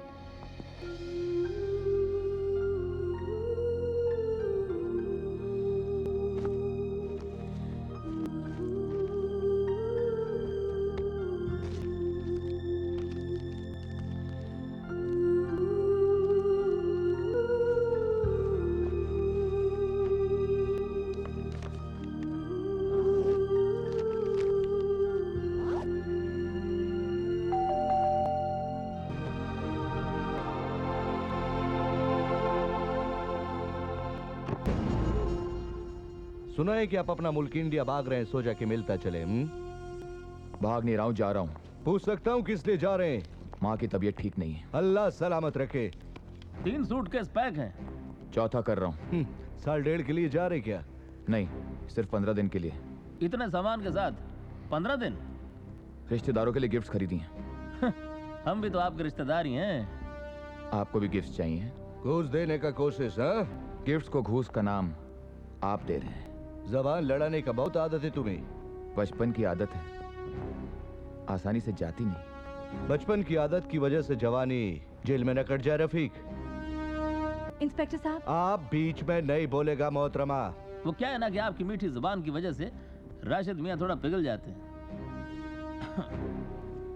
सुना है कि आप अपना मुल्क इंडिया भाग रहे हैं, सो जाके मिलता चले। भाग नहीं रहा हूँ, जा रहा हूँ। पूछ सकता हूँ किस लिए जा रहे हैं? माँ की तबीयत ठीक नहीं है। अल्लाह सलामत रखे। 3 सूटकेस पैक हैं। चौथा कर रहा हूँ। साल डेढ़ के लिए जा रहे क्या? नहीं, सिर्फ 15 दिन के लिए। इतने सामान के साथ 15 दिन? रिश्तेदारों के लिए गिफ्ट्स खरीदी हैं। हम भी तो आपके रिश्तेदार ही हैं। आपको भी गिफ्ट्स चाहिए? घूस देने का कोशिश? हाँ, गिफ्ट्स को घूस का नाम आप दे रहे हैं। जबान लड़ाने का बहुत आदत है तुम्हें। बचपन की आदत है, आसानी से जाती नहीं। बचपन की आदत की वजह से जवानी जेल में न कट जाए। रफीक, इंस्पेक्टर साहब, आप बीच में नहीं बोलेगा मोहतरमा। वो क्या है ना कि आपकी मीठी जुबान की वजह से राशिद मियाँ थोड़ा पिघल जाते हैं।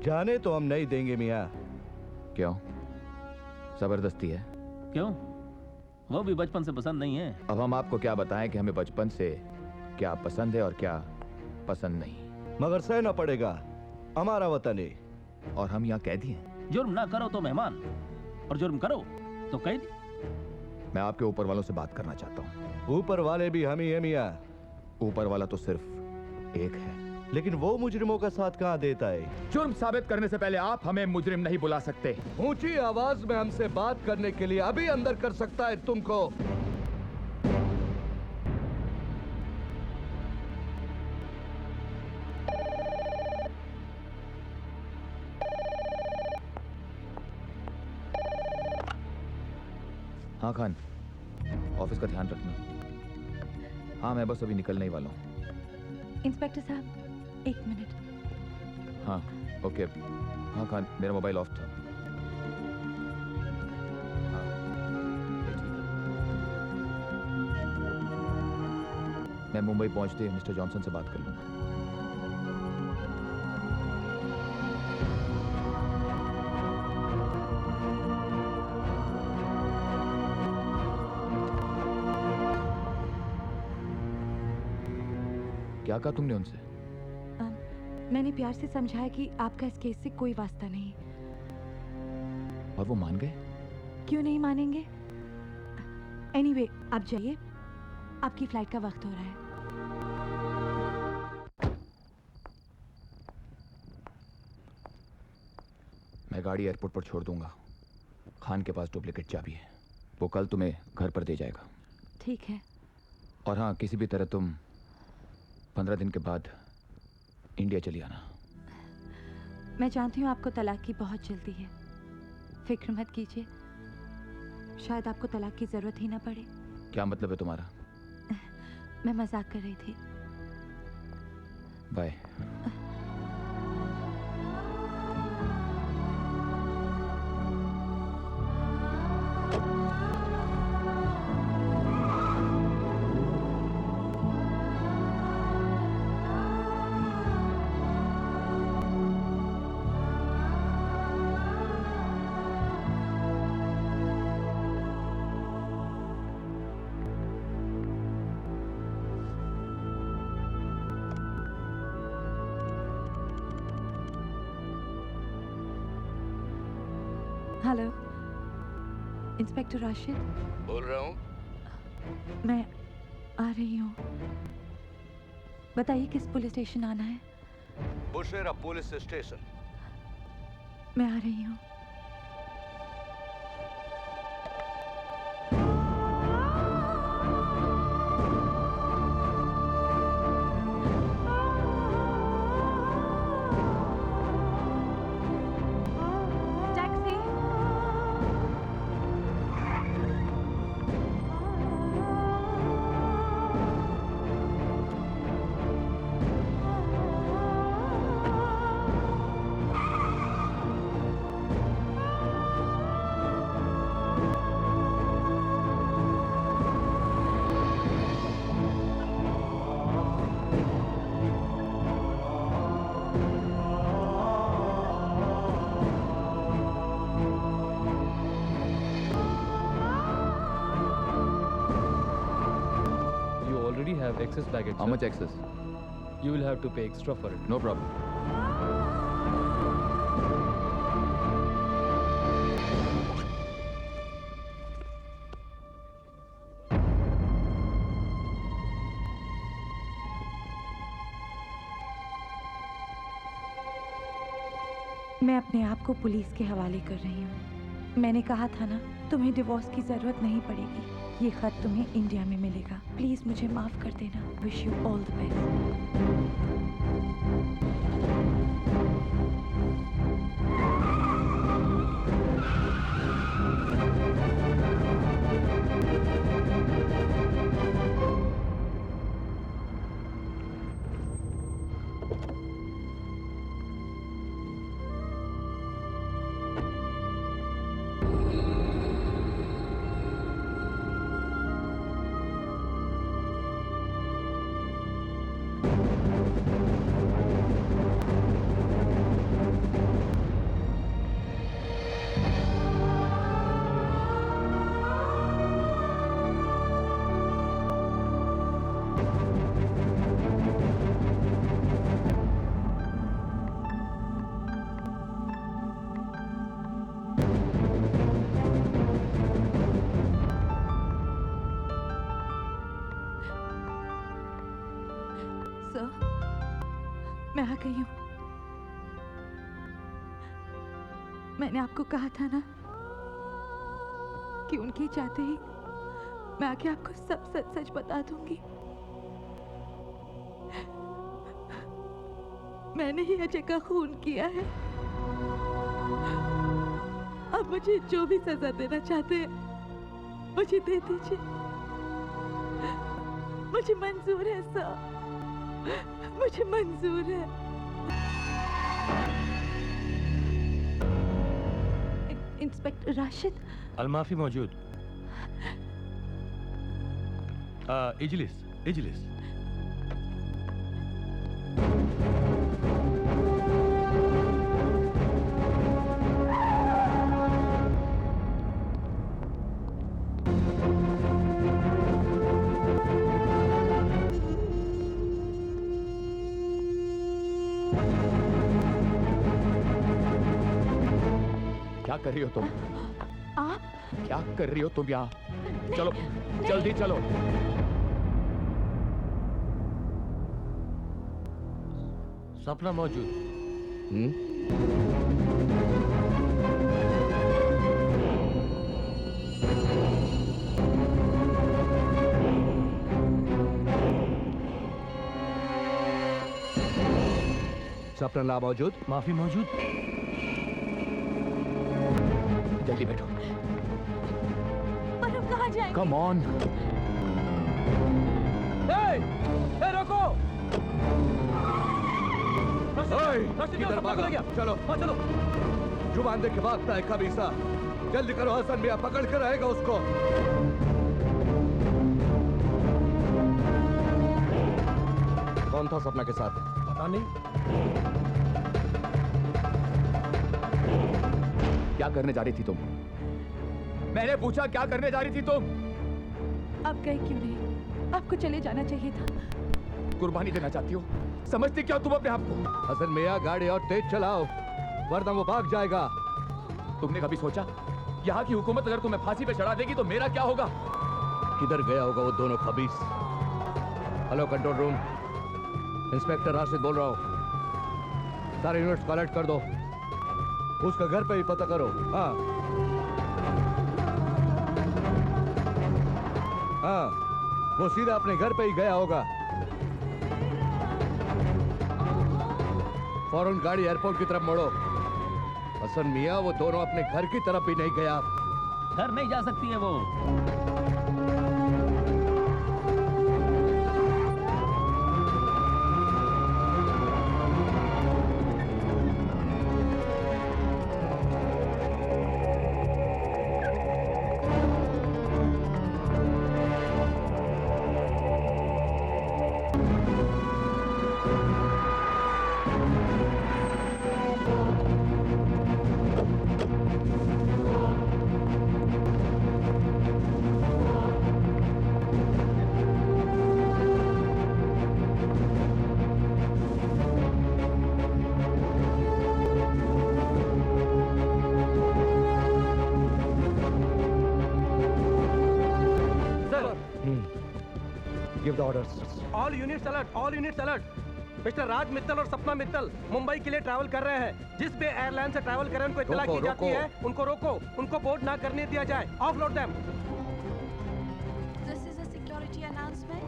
जाने तो हम नहीं देंगे मियाँ। क्यों? जबरदस्ती है? क्यों? वो भी बचपन से पसंद नहीं है। अब हम आपको क्या बताएं कि हमें बचपन से क्या पसंद है और क्या पसंद नहीं। मगर सहना पड़ेगा, हमारा वतन है। और हम यहाँ कैदी हैं। जुर्म ना करो तो मेहमान, और जुर्म करो तो कैदी। मैं आपके ऊपर वालों से बात करना चाहता हूँ। ऊपर वाले भी हम ही है मियाँ। ऊपर वाला तो सिर्फ एक है, लेकिन वो मुजरिमों का साथ कहाँ देता है? जुर्म साबित करने से पहले आप हमें मुजरिम नहीं बुला सकते। ऊंची आवाज में हमसे बात करने के लिए अभी अंदर कर सकता है तुमको। हाँ खान, ऑफिस का ध्यान रखना। हाँ, मैं बस अभी निकलने ही वाला हूँ। इंस्पेक्टर साहब, 1 मिनट। हाँ, ओके। हाँ खान, मेरा मोबाइल ऑफ था। हाँ, ये ठीक है। मैं मुंबई पहुंचते मिस्टर जॉनसन से बात कर लूंगा। क्या कहा तुमने उनसे? मैंने प्यार से समझाया कि आपका इस केस से कोई वास्ता नहीं। और वो मान गए? क्यों नहीं मानेंगे? एनीवे, आप जाइए, आपकी फ्लाइट का वक्त हो रहा है। मैं गाड़ी एयरपोर्ट पर छोड़ दूंगा। खान के पास डुप्लीकेट चाबी है, वो कल तुम्हें घर पर दे जाएगा। ठीक है। और हाँ, किसी भी तरह तुम 15 दिन के बाद इंडिया चली आना। मैं जानती हूँ आपको तलाक की बहुत जल्दी है, फिक्र मत कीजिए, शायद आपको तलाक की जरूरत ही ना पड़े। क्या मतलब है तुम्हारा? मैं मजाक कर रही थी। बाय। Hello, inspector Rashid. बोल रहा हूँ। मैं आ रही हूँ। बताइए किस पुलिस स्टेशन आना है? बुशेरा पुलिस स्टेशन। मैं आ रही हूँ। Have excess baggage. How much excess? You will have to pay extra for it. No problem. मैं अपने आप को पुलिस के हवाले कर रही हूँ। मैंने कहा था ना, तुम्हें डिवोर्स की जरूरत नहीं पड़ेगी। ये खत तुम्हें इंडिया में मिलेगा। प्लीज मुझे माफ कर देना। Wish you all the best. मैं आ गई हूँ। मैंने आपको कहा था ना कि उनकी चाहते ही मैं आके आपको सब सच सच बता दूंगी। मैंने ही अजय का खून किया है। अब मुझे जो भी सजा देना चाहते हैं मुझे दे दीजिए। मुझे मंजूर है सर, मुझे मंजूर है। इंस्पेक्टर राशिद। अलमाफी मौजूद। इजलिस इजलिस। क्या कर रही हो तुम? आप क्या कर रही हो तुम यहाँ? चलो जल्दी चलो। सपना मौजूद। सपना ना मौजूद। माफी मौजूद। जल्दी बैठो। पर हम कहाँ जाएंगे? Come on. रोको। किधर भागा? चलो चलो। जुबान दे के भागता है कमीसा। जल्दी करो, हसन मियां पकड़ कर रहेगा उसको। कौन था सपना के साथ? पता नहीं। क्या करने जा रही थी तुम? मैंने पूछा क्या करने जा रही थी तुम? आप गए क्यों नहीं? आपको चले जाना चाहिए था। कुर्बानी देना चाहती हो? समझती क्या तुम अपने आप को? हसन मियां गाड़ी और तेज चलाओ, वरना वो भाग जाएगा। तुमने कभी सोचा यहाँ की हुकूमत अगर तुम्हें फांसी पे चढ़ा देगी तो मेरा क्या होगा? किधर गया होगा वो दोनों खबीस? Hello control room, inspector Rashid बोल रहा हूँ। सारे यूनिट्स कलेक्ट कर दो, उसका घर पे ही पता करो। हाँ हाँ, वो सीधा अपने घर पे ही गया होगा। फौरन गाड़ी एयरपोर्ट की तरफ मोड़ो। हसन मियां, वो दोनों अपने घर की तरफ भी नहीं गया। घर नहीं जा सकती है वो। Give the orders. All units alert! All units alert! Mister Raj Mittal और सपना मित्तल मुंबई के लिए ट्रैवल कर रहे हैं। जिस भी एयरलाइन से ट्रैवल करें उनको इत्तला की जाती है, उनको रोको, उनको बोर्ड ना करने दिया जाए। Offload them. This is a security announcement.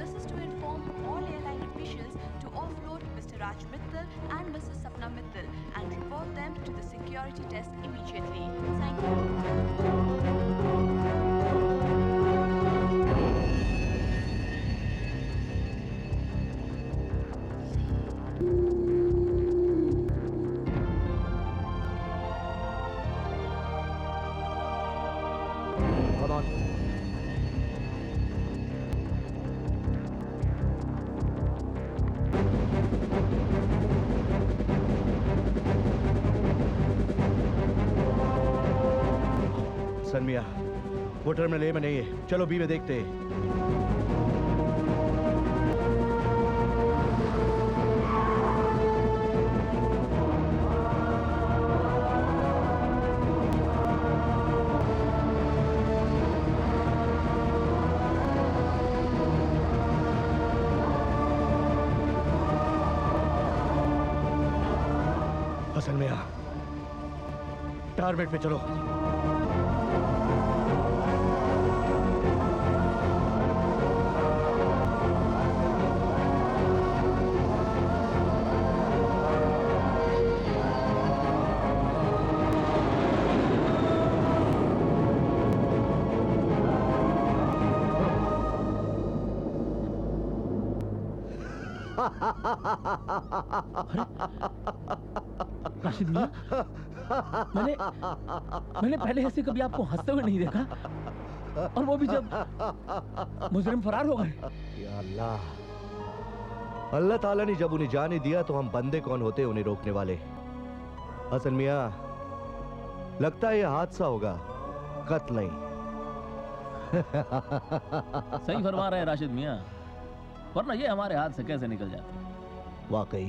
This is to inform all airline officials to offload Mr. Raj Mittal and Mrs. Sapna Mittal and report them to the security desk immediately. Thank you. Come on. सनमिया, वो terminal ए में नहीं है। चलो B में देखते हैं। हसन मिया, target पे चलो। राशिद मियां, मैंने पहले ऐसे कभी आपको हंसते हुए नहीं देखा, और वो भी जब मुजरिम फरार हो गए। या अल्लाह, अल्लाह ताला ने जब उन्हें जाने दिया तो हम बंदे कौन होते उन्हें रोकने वाले। हसन मियां, लगता है यह हादसा होगा, कत्ल नहीं। सही फरमा रहे हैं राशिद मियां, वरना ये हमारे हाथ से कैसे निकल जाते। वाकई